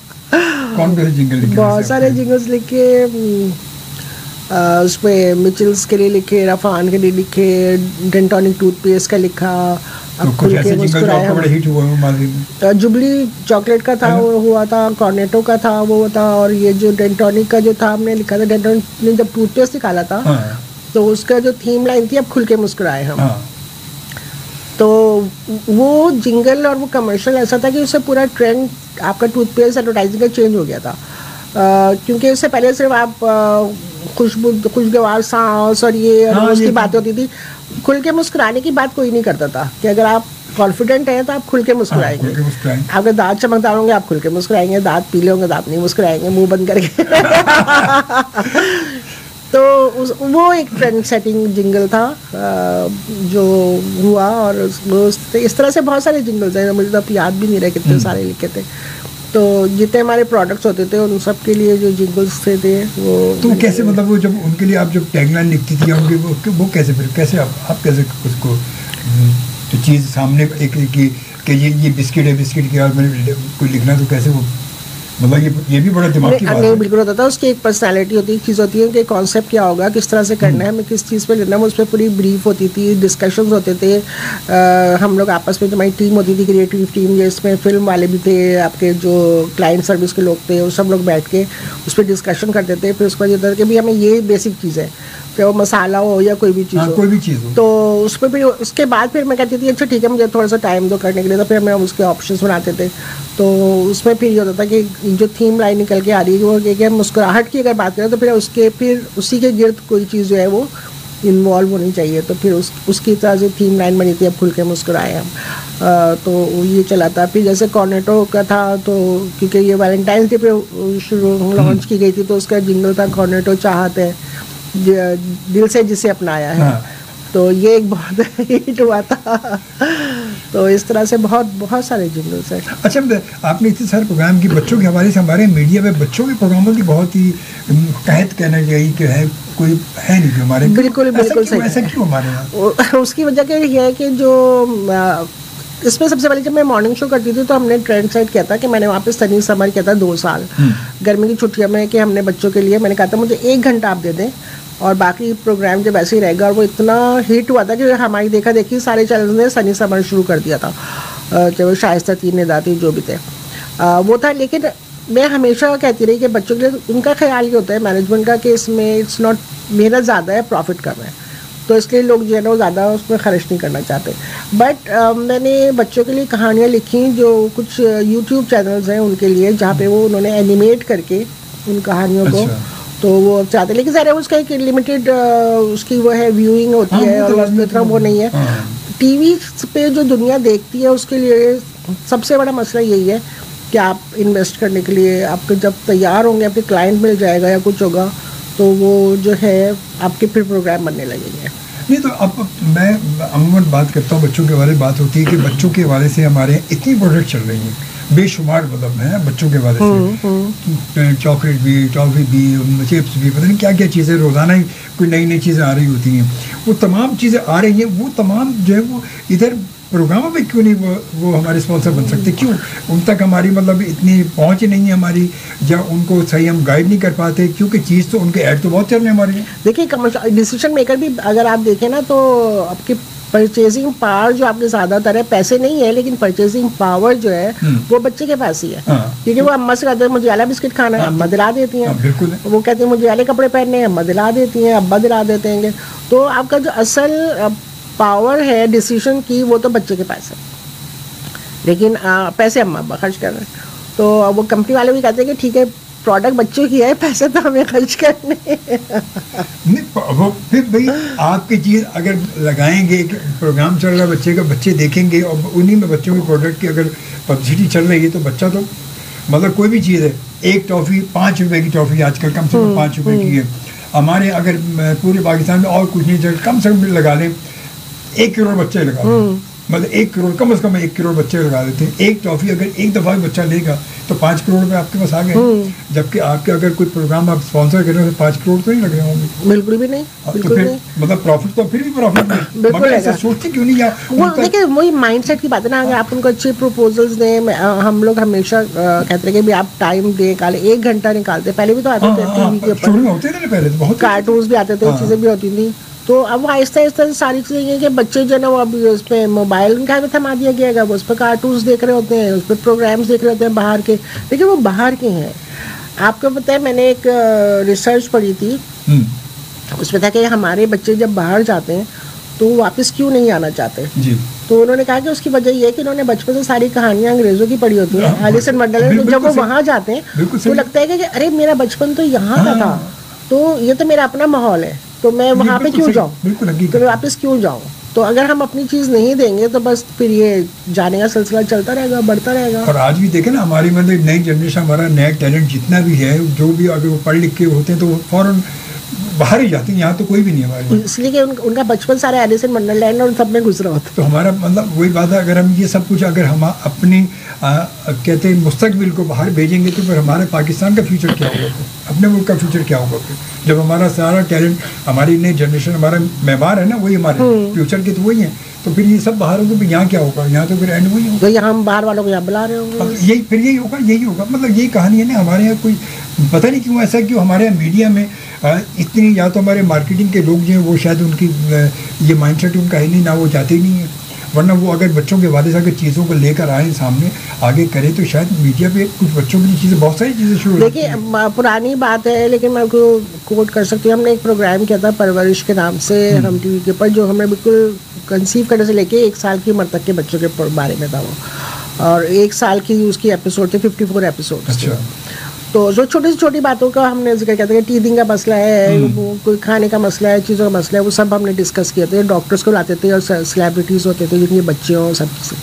कौन से जिंगल लिखे?
बहुत सारे जिंगल्स लिखे, उस पर मिचल्स के लिए लिखे, रफ़ान के लिए लिखे, डेंटोनिक टूथपेस्ट का लिखा।
अब खुल के मुस्कुराया, बड़े हिट हुए माजी में।
जुबली चॉकलेट का था, वो हुआ था, कॉर्नेटो का था वो था, और ये जो डेंटोनिक का जो था हमने लिखा था, डेंटोनिक ने जब टूथपेस्ट निकाला था तो उसका जो थीम लाइन थी अब खुल के मुस्कुराए हम। तो वो जिंगल और वो कमर्शियल ऐसा था कि उससे पूरा ट्रेंड आपका टूथपेस्ट एडवर्टाइजिंग का चेंज हो गया था। क्योंकि उससे पहले सिर्फ आप खुशगवार सांस और ये और उसकी बात होती थी। खुल के मुस्कुराने की बात कोई नहीं करता था कि अगर आप कॉन्फिडेंट हैं तो आप खुल के मुस्कुराएंगे। आपके दांत चमकदार होंगे आप खुल के मुस्कुराएंगे, दांत पीले होंगे तो आप नहीं मुस्कुराएंगे मुंह बंद करके। तो वो एक ट्रेंड सेटिंग जिंगल था जो हुआ, और इस तरह से बहुत सारे जिंगल्स हैं, मुझे तो अब याद भी नहीं रहे कितने सारे लिखे थे। तो जितने हमारे प्रोडक्ट्स होते थे उन सब के लिए जो जिंगल्स थे वो।
तो कैसे, मतलब वो जब उनके लिए आप जब टैगलाइन लिखती थी उनकी वो कैसे, फिर कैसे आप कैसे उसको तो चीज़ सामने एक कि ये बिस्किट है, बिस्किट के बाद मैंने कोई लिखना तो कैसे वो, मतलब ये भी बड़ा दिमाग की बात है।
नहीं बिल्कुल होता था, उसकी एक पर्सनालिटी होती है, एक चीज़ होती है कि कॉन्सेप्ट क्या होगा, किस तरह से करना है, हमें किस चीज़ पे लेना है, उस पर पूरी ब्रीफ होती थी, डिस्कशंस होते थे। हम लोग आपस में, जो हमारी टीम होती थी क्रिएटिव टीम, जिसमें फिल्म वाले भी थे, आपके जो क्लाइंट सर्विस के लोग थे, वो सब लोग बैठ के उस पर डिस्कशन करते थे। फिर उसके बाद ये था कि भी हमें ये बेसिक चीज़ है, चाहे वो मसाला हो या कोई भी चीज़ हो,
कोई भी चीज़ हो।
तो उसमें फिर उसके बाद फिर मैं कहती थी अच्छा ठीक है मुझे थोड़ा सा टाइम दो करने के लिए, तो फिर हम उसके ऑप्शंस बनाते थे। तो उसमें फिर ये होता था कि जो थीम लाइन निकल के आ रही है वो कि मुस्कुराहट की अगर बात करें तो फिर उसी के गिर्द कोई चीज़ जो है वो इन्वॉल्व होनी चाहिए। तो फिर उसकी तरह से थीम लाइन बनी थी, अब खुल के मुस्कुराए हम। तो ये चला था। फिर जैसे कॉर्नेटो का था, तो क्योंकि ये वैलेंटाइंस डे पे शुरू लॉन्च की गई थी, तो उसका जिंगल था कॉर्नेटो चाहत है दिल से जिसे अपनाया है। हाँ। तो ये एक बहुत हिट हुआ था। तो इस तरह से बहुत सारे जिंगल्स हैं।
अच्छा, आपने इतने सारे प्रोग्राम की बच्चों के हवाले से, हमारे मीडिया में बच्चों के प्रोग्रामों की बहुत ही कहत कहना चाहिए कि है कोई है नहीं जो हमारे।
बिल्कुल सही।
ऐसा क्यों हमारे यहाँ?
उसकी वजह क्या है कि जो इसमें सबसे पहले जब मैं मॉर्निंग शो करती थी तो हमने ट्रेंड सेट किया था कि मैंने वहाँ पे सनी समर किया था 2 साल गर्मी की छुट्टियों में, कि हमने बच्चों के लिए मैंने कहा था मुझे 1 घंटा आप दे दें और बाकी प्रोग्राम जब ऐसे ही रहेगा। और वो इतना हिट हुआ था कि हमारी देखा देखी सारे चैनल ने सनी समर शुरू कर दिया था, चाहे वो शाइस्ता तीन निदाती जो भी थे वो था। लेकिन मैं हमेशा कहती रही कि बच्चों के लिए उनका ख्याल ये होता है मैनेजमेंट का कि इसमें इट्स नॉट मेहनत ज़्यादा है, प्रॉफिट कम है, तो इसलिए लोग जो है ना वो ज़्यादा उसमें खर्च नहीं करना चाहते। बट मैंने बच्चों के लिए कहानियाँ लिखी जो कुछ यूट्यूब चैनल्स हैं उनके लिए, जहाँ पे वो उन्होंने एनिमेट करके उन कहानियों को तो वो चाहते, लेकिन ज़रा उसका एक लिमिटेड उसकी वो है व्यूइंग होती है और उसमें इतना वो नहीं है। टीवी पे जो दुनिया देखती है उसके लिए सबसे बड़ा मसला यही है कि आप इन्वेस्ट करने के लिए आपके जब तैयार होंगे, आपके क्लाइंट मिल जाएगा या कुछ होगा, तो वो जो है आपके फिर प्रोग्राम बनने लगेंगे।
नहीं तो अब मैं अमूमन बात करता हूँ बच्चों के बारे में, बात होती है कि बच्चों के हवाले से हमारे इतनी प्रोडक्ट चल रही हैं बेशुमार, मतलब है बच्चों के बारे से, चॉकलेट भी, टॉफी भी, चिप्स भी, पता नहीं क्या क्या चीज़ें रोज़ाना ही कोई नई नई चीज़ें आ रही होती हैं। वो तमाम चीज़ें आ रही हैं, वो तमाम जो है वो इधर प्रोग्रामों पे क्यों नहीं वो हमारे स्पॉन्सर बन सकते? क्यों उन तक हमारी मतलब इतनी पहुंच नहीं है हमारी, या उनको सही हम गाइड नहीं कर पाते? क्योंकि चीज़ तो उनके ऐड तो बहुत चल रहे हैं हमारे।
देखिए डिसीजन मेकर भी अगर आप देखें ना तो आपकी परचेजिंग पावर जो आपके ज़्यादातर है, पैसे नहीं है लेकिन परचेजिंग पावर जो है वो बच्चे के पास ही है। क्योंकि वो अम्मा से कहते हैं मुझे वाला बिस्किट खाना है, अम्मा दिला देती हैं। वो कहते हैं मुझे वाले कपड़े पहनने हैं, अम्मा दिला देती हैं, अब्बा दिला देते हैं। तो आपका जो असल पावर है डिसीजन की वो तो बच्चे के पास है, लेकिन पैसे अम्मा अब्बा खर्च कर रहे हैं। तो वो कंपनी वाले भी कहते हैं कि ठीक है प्रोडक्ट बच्चों की है, पैसे तो हमें खर्च करने
नहीं, वो फिर भाई आपकी चीज़ अगर लगाएंगे, प्रोग्राम चल रहा है बच्चे का, बच्चे देखेंगे और उन्हीं में बच्चों की प्रोडक्ट की अगर पब्लिसिटी चल रही है तो बच्चा तो मतलब कोई भी चीज़ है, एक टॉफ़ी 5 रुपए की टॉफ़ी आजकल कम से कम 5 रुपए की है हमारे। अगर पूरे पाकिस्तान में और कुछ नहीं चल, कम से कम लगा लें 1 करोड़ बच्चे लगा लें, मतलब 1 करोड़ कम से कम 1 करोड़ बच्चे लगा देते हैं। एक टॉफ़ी अगर एक दफ़ा भी बच्चा लेगा तो 5 करोड़ रुपए आपके पास आ गए। जबकि आपके अगर कोई प्रोग्राम आप स्पॉन्सर कर रहे हो तो 5 करोड़ तो नहीं लग रहे होंगे।
बिल्कुल भी नहीं,
तो फिर मतलब प्रॉफिट तो फिर भी प्रॉफिट नहीं, मगर ऐसा सोचते क्यों नहीं?
वो देखिए वही माइंडसेट की बात है ना। अगर आप उनको अच्छे प्रपोजल्स दें, हम लोग हमेशा कहते हैं कि भी आप टाइम दें, काले 1 घंटा निकालते। पहले भी तो आते थे टीवी के ऊपर,
होते थे पहले तो बहुत
कार्टून्स भी आते थे, चीज़ें भी होती थी। तो अब आहिस्ता आहिस्ता सारी चीज़ें ये कि बच्चे जो है ना वो अभी उस पर मोबाइल उनका भी थमा दिया गया है, वो उस पर कार्टून्स देख रहे होते हैं, उस पर प्रोग्राम्स देख रहे होते हैं बाहर के, लेकिन वो बाहर के हैं। आपको पता है मैंने एक रिसर्च पढ़ी थी, उसमें था कि हमारे बच्चे जब बाहर जाते हैं तो वापस क्यों नहीं आना चाहते जी। तो उन्होंने कहा कि उसकी वजह ये है कि उन्होंने बचपन से सारी कहानियाँ अंग्रेज़ों की पढ़ी होती हैं, एलिस इन वंडरलैंड। तो जब वो वहाँ जाते हैं तो लगता है कि अरे मेरा बचपन तो यहाँ का था, तो ये तो मेरा अपना माहौल है, तो मैं वहाँ पे क्यों जाऊँ, तो मैं वापस क्यों जाऊँ? तो अगर हम अपनी चीज़ नहीं देंगे तो बस फिर ये जाने का सिलसिला चलता रहेगा, बढ़ता रहेगा।
और आज भी देखें ना हमारी मतलब नई जनरेशन, हमारा नया टैलेंट जितना भी है, जो भी अगर वो पढ़ लिख के होते हैं तो वो फ़ौरन बाहर ही जाते हैं, यहाँ तो कोई भी नहीं हमारे।
इसलिए कि उनका बचपन सारा एलिस इन वंडरलैंड और सब में गुजरा होता है।
तो हमारा मतलब वही बात है, अगर हम ये सब कुछ अगर हम अपनी कहते हैं मुस्तकबिल को बाहर भेजेंगे तो फिर हमारे पाकिस्तान का फ्यूचर क्या होगा, तो अपने मुल्क का फ्यूचर क्या होगा? फिर जब हमारा सारा टैलेंट, हमारी नई जनरेशन, हमारा मेहमान है ना, वही हमारे फ्यूचर के तो वही हैं, तो फिर ये सब बाहर होंगे तो यहाँ क्या होगा? यहाँ तो फिर एंड वही होगा,
तो यहाँ हम बाहर वालों को यहाँ बुला रहे होंगे,
यही होगा। मतलब यही कहानी है ना हमारे यहाँ। कोई पता नहीं क्यों ऐसा, क्यों हमारे यहाँ मीडिया में इतनी, या तो हमारे मार्केटिंग के लोग जो हैं वो शायद उनकी ये माइंडसेट उनका है नहीं, ना वो जाते ही नहीं है। वरना वो अगर बच्चों के हवाले से अगर चीज़ों को लेकर आए सामने आगे करें तो शायद मीडिया पे कुछ बच्चों की चीज़ें, बहुत सारी चीज़ें शुरू।
देखिए पुरानी बात है लेकिन मैं आपको कोट कर सकती हूँ। हमने एक प्रोग्राम किया था परवरिश के नाम से हम टीवी के ऊपर, जो हमें बिल्कुल कंसीव करने से लेके 1 साल की उम्र तक के बच्चों के बारे में था वो, और 1 साल की उसकी एपिसोड थे, 54 एपिसोड।
अच्छा।
तो जो छोटी से छोटी बातों का हमने जिक्र किया था कि टीथिंग का मसला है, वो कोई खाने का मसला है, चीज़ों का मसला है, वो सब हमने डिस्कस किए थे। डॉक्टर्स को लाते थे और सेलिब्रिटीज़ होते थे जिनके बच्चे हों, सब चीज़ें।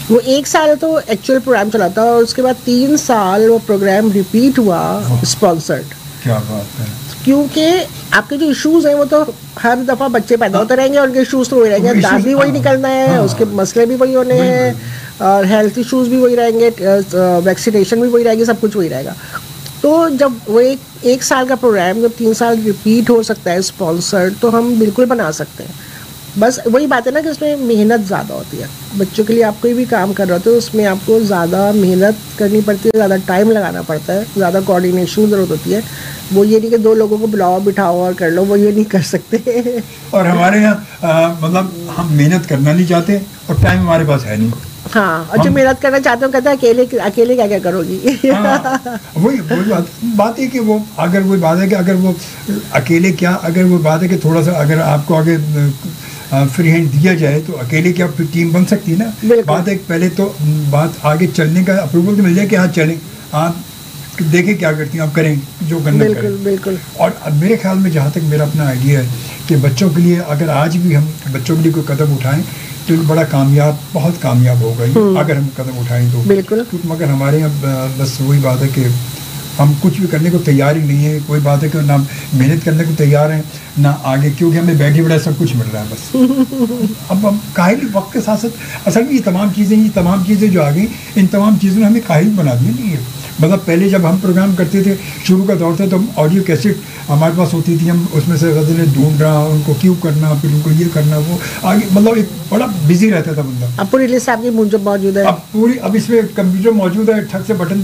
वो 1 साल तो एक्चुअल प्रोग्राम चला था और उसके बाद 3 साल वो प्रोग्राम रिपीट हुआ स्पॉन्सर्ड।
क्या बात है।
क्योंकि आपके जो इश्यूज हैं वो तो हर दफ़ा बच्चे पैदा होते रहेंगे और उनके इश्यूज तो वही रहेंगे, दांत भी वही निकलना है, उसके मसले भी वही होने हैं, और हेल्थ इश्यूज भी वही रहेंगे, वैक्सीनेशन भी वही रहेगी, सब कुछ वही रहेगा। तो जब वो एक साल का प्रोग्राम जब 3 साल रिपीट हो सकता है स्पॉन्सर्ड, तो हम बिल्कुल बना सकते हैं। बस वही बात है ना कि उसमें मेहनत ज़्यादा होती है। बच्चों के लिए आप कोई भी काम कर रहे हो तो उसमें आपको ज़्यादा मेहनत करनी पड़ती है, ज़्यादा टाइम लगाना पड़ता है, ज़्यादा कोऑर्डिनेशन की ज़रूरत होती है। वो ये नहीं कि 2 लोगों को बुलाओ बिठाओ और कर लो, वो ये नहीं कर सकते।
और हमारे यहाँ मतलब हम मेहनत करना नहीं चाहते और टाइम हमारे पास है नहीं।
हाँ, और जो मेहनत करना चाहते हो कहते हैं अकेले क्या क्या करोगी।
हाँ, वही बात है कि वो अगर वो बात है कि अगर वो अकेले क्या, अगर वो बात है कि थोड़ा सा अगर आपको आगे फ्री हैंड दिया जाए तो अकेले क्या फिर टीम बन सकती है ना। बात है पहले तो बात आगे चलने का अप्रूवल तो मिल जाए कि हाँ चलें, आप देखें क्या करती हैं, आप करें जो करना करें।
बिल्कुल बिल्कुल।
और मेरे ख्याल में जहाँ तक मेरा अपना आइडिया है कि बच्चों के लिए अगर आज भी हम बच्चों के लिए कोई कदम उठाएं तो बड़ा कामयाब, बहुत कामयाब होगा ये अगर हम कदम उठाएं तो।
बिल्कुल।
मगर हमारे यहाँ बस वही बात है कि हम कुछ भी करने को तैयार ही नहीं है। कोई बात है कि ना मेहनत करने को तैयार हैं ना आगे, क्योंकि हमें बैठे बैठे सब कुछ मिल रहा है बस। अब हम काहिल वक्त के साथ साथ असल में ये तमाम चीज़ें जो आ गई, इन तमाम चीज़ों ने हमें काहिल बना दिया। नहीं है मतलब पहले जब हम प्रोग्राम करते थे, शुरू का दौर था, तो ऑडियो कैसेट हमारे पास होती थी, हम उसमें से ढूंढना, उनको क्यों करना, फिर उनको ये करना, वो आगे मतलब एक बड़ा बिजी रहता था बंदा।
अब पूरी लिस्ट आपकी मौजूद है,
अब इसमें कंप्यूटर मौजूद है, ठक से बटन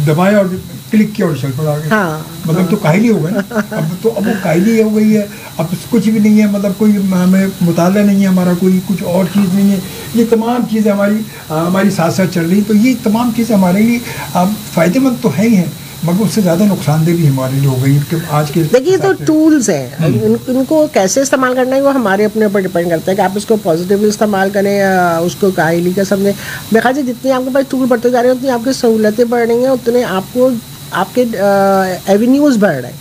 दबाया और क्लिक किया और चल पड़ा आगे।
हाँ,
मतलब तो काहिली हो गई ना। अब वो काहिली हो गई है, अब कुछ भी नहीं है, मतलब कोई हमें मुताला नहीं है हमारा, कोई कुछ और चीज़ नहीं है। ये तमाम चीज़ें हमारी साथ साथ चल रही, तो ये तमाम चीज़ें हमारे लिए अब फ़ायदेमंद तो है ही हैं, मगर उससे ज़्यादा नुकसानदेह भी हमारे लिए हो गई कि आज के।
देखिए तो टूल्स हैं, इनको कैसे इस्तेमाल करना है वो हमारे अपने ऊपर डिपेंड करता है कि आप इसको पॉजिटिवली इस्तेमाल करें या उसको काहिली का समझें। मेरे ख्याल से जितनी आपके पास टूल बढ़ते जा रहे हैं उतनी आपकी सहूलतें बढ़ रही हैं, उतने आपको आपके एवेन्यूज़ बढ़ रहे हैं,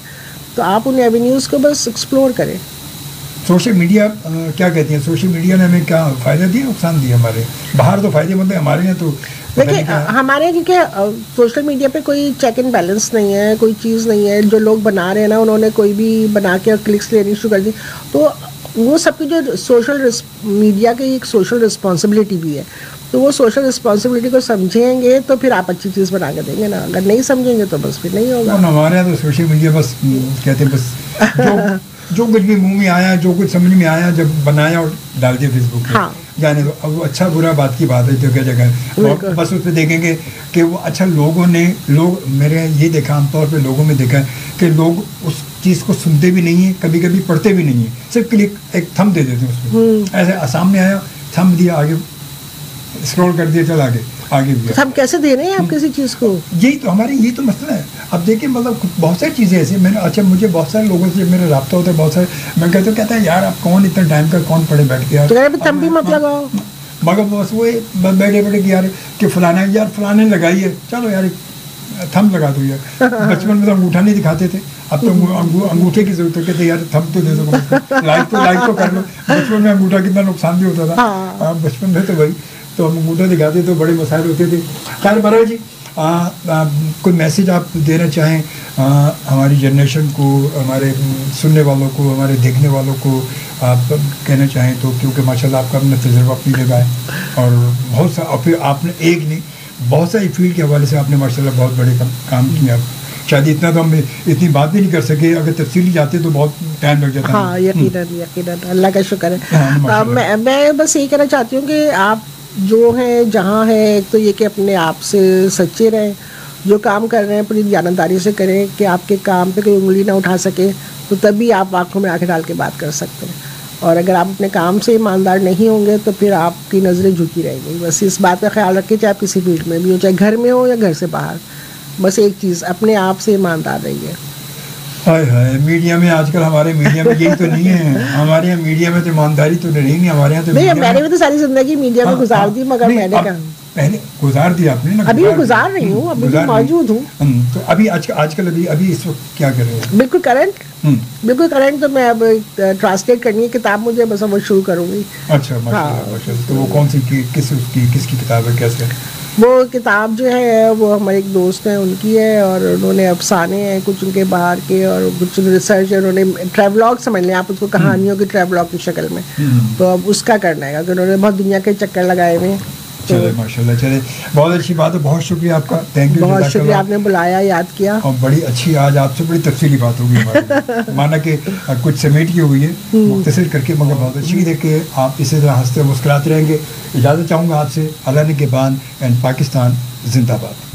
तो आप उन एवेन्यूज़ को बस एक्सप्लोर करें।
सोशल मीडिया क्या कहती है, सोशल मीडिया ने हमें क्या फ़ायदा दिया, नुकसान दिया? हमारे बाहर तो फ़ायदेमंद है, हमारे यहाँ तो
देखिए हमारे यहाँ क्योंकि सोशल मीडिया पे कोई चेक एंड बैलेंस नहीं है, कोई चीज़ नहीं है। जो लोग बना रहे हैं ना, उन्होंने कोई भी बना के क्लिक्स लेनी शुरू कर दी, तो वो सबकी जो सोशल मीडिया की एक सोशल रिस्पॉन्सिबिलिटी भी है, तो वो सोशल रिस्पॉन्सिबिलिटी को समझेंगे तो फिर आप अच्छी चीज़ बना के देंगे ना, अगर नहीं समझेंगे तो बस फिर नहीं होगा।
हमारे यहाँ तो सोशल मीडिया बस कहते हैं बस जो कुछ भी मुंह में आया, जो कुछ समझ में आया, जब बनाया और डाल दिया फेसबुक पे।
हाँ।
जाने दो, अब अच्छा बुरा बात की बात है जो क्या जगह, बस उस पर देखेंगे कि वो अच्छा लोग मेरे ये देखा आमतौर पे लोगों में देखा है कि लोग उस चीज़ को सुनते भी नहीं है, कभी कभी पढ़ते भी नहीं है, सिर्फ क्लिक एक थंब दे देते हैं उसमें। ऐसे सामने आया, थंब दिया, आगे स्क्रॉल कर दिया, चल आगे भी।
हम कैसे दे रहे हैं आप किसी चीज़ को?
यही तो मसला है। अब देखिए मतलब बहुत सारी चीज़ें ऐसी, मुझे बहुत सारे लोगों से मेरा रब्ता होता है, बहुत सारे मैं कहता है यार आप कौन इतना टाइम का कौन पढ़े बैठ के यार,
तो थंब भी मत लगाओ।
मगर बस वो बैठे कि यार कि फलाने लगाई है, चलो यार थंब लगा दो यार। बचपन में तो अंगूठा नहीं दिखाते थे, अब तो अंगूठे की जरूरत है, कहते यार थंब तो दे दो, लाइक तो कर लो। बचपन में अंगूठा कितना नुकसान भी होता था। बचपन में तो भाई तो हम अंगूठा दिखाते तो बड़े मसाइल होते थे। खैर बराबर जी, कोई मैसेज आप देना चाहें हमारी जनरेशन को, हमारे सुनने वालों को, हमारे देखने वालों को आप कहना चाहें तो? क्योंकि माशाल्लाह आपका अपना तजुर्बा अपनी जगह है और बहुत सा, फिर आपने एक नहीं बहुत सारी फील्ड के हवाले से आपने माशाल्लाह बहुत बड़े काम किया। शायद इतना तो हम इतनी बात भी नहीं कर सके, अगर तफसीली जाते तो बहुत टाइम लग जाता।
हाँ, यकीनन अल्लाह का शुक्र है। मैं बस यही कहना चाहती हूँ कि आप जो हैं जहाँ हैं, एक तो ये कि अपने आप से सच्चे रहें, जो काम कर रहे हैं पूरी ईमानदारी से करें कि आपके काम पे कोई उंगली ना उठा सके, तो तभी आप आंखों में आंखें डाल के बात कर सकते हैं। और अगर आप अपने काम से ईमानदार नहीं होंगे तो फिर आपकी नज़रें झुकी रहेंगी। बस इस बात का ख्याल रखिए, चाहे आप किसी फील्ड में भी हो, चाहे घर में हो या घर से बाहर, बस एक चीज़, अपने आप से ईमानदार रहिए।
हाय हाय, मीडिया में आजकल, हमारे मीडिया में यही तो नहीं है। हमारे यहाँ मीडिया में तो ईमानदारी तो नहीं है हमारे यहाँ तो।
नहीं, मैंने भी तो सारी जिंदगी मीडिया में गुजार दी, मगर मैंने कहा
पहले गुजार दिया आपने ना।
अभी भी गुजार रही हूँ, अभी भी मौजूद हूँ।
तो अभी आजकल अभी इस वक्त क्या कर रहे हो?
बिल्कुल करंट। तो मैं अब ट्रांसलेट करनी है किताब मुझे, बस वो शुरू करूँगी।
अच्छा, माशाल्लाह। तो वो कौन सी किसकी किताब है, कैसे?
वो किताब जो है वो हमारे एक दोस्त हैं उनकी है, और उन्होंने अफसाने हैं कुछ उनके बाहर के, और कुछ रिसर्च है, उन्होंने ट्रैवलॉग समझ लें आप उसको, कहानियों की ट्रैवलॉग की शक्ल में। तो अब उसका करना है, क्योंकि उन्होंने बहुत दुनिया के चक्कर लगाए हुए हैं।
चले माशाल्लाह, चले, बहुत अच्छी बात है, बहुत शुक्रिया आपका, थैंक यू,
बहुत शुक्रिया, आपने बुलाया, याद किया।
और बड़ी अच्छी, आज आपसे बड़ी तफसीली बात होगी हमारी। माना कि कुछ समेट की हुई है, मुख्तसर करके, मगर बहुत अच्छी। देखिए आप इसी तरह हंसते मुस्कुराते रहेंगे। इजाज़त चाहूँगा आपसे। अल्लाह ने के बाद एंड पाकिस्तान जिंदाबाद।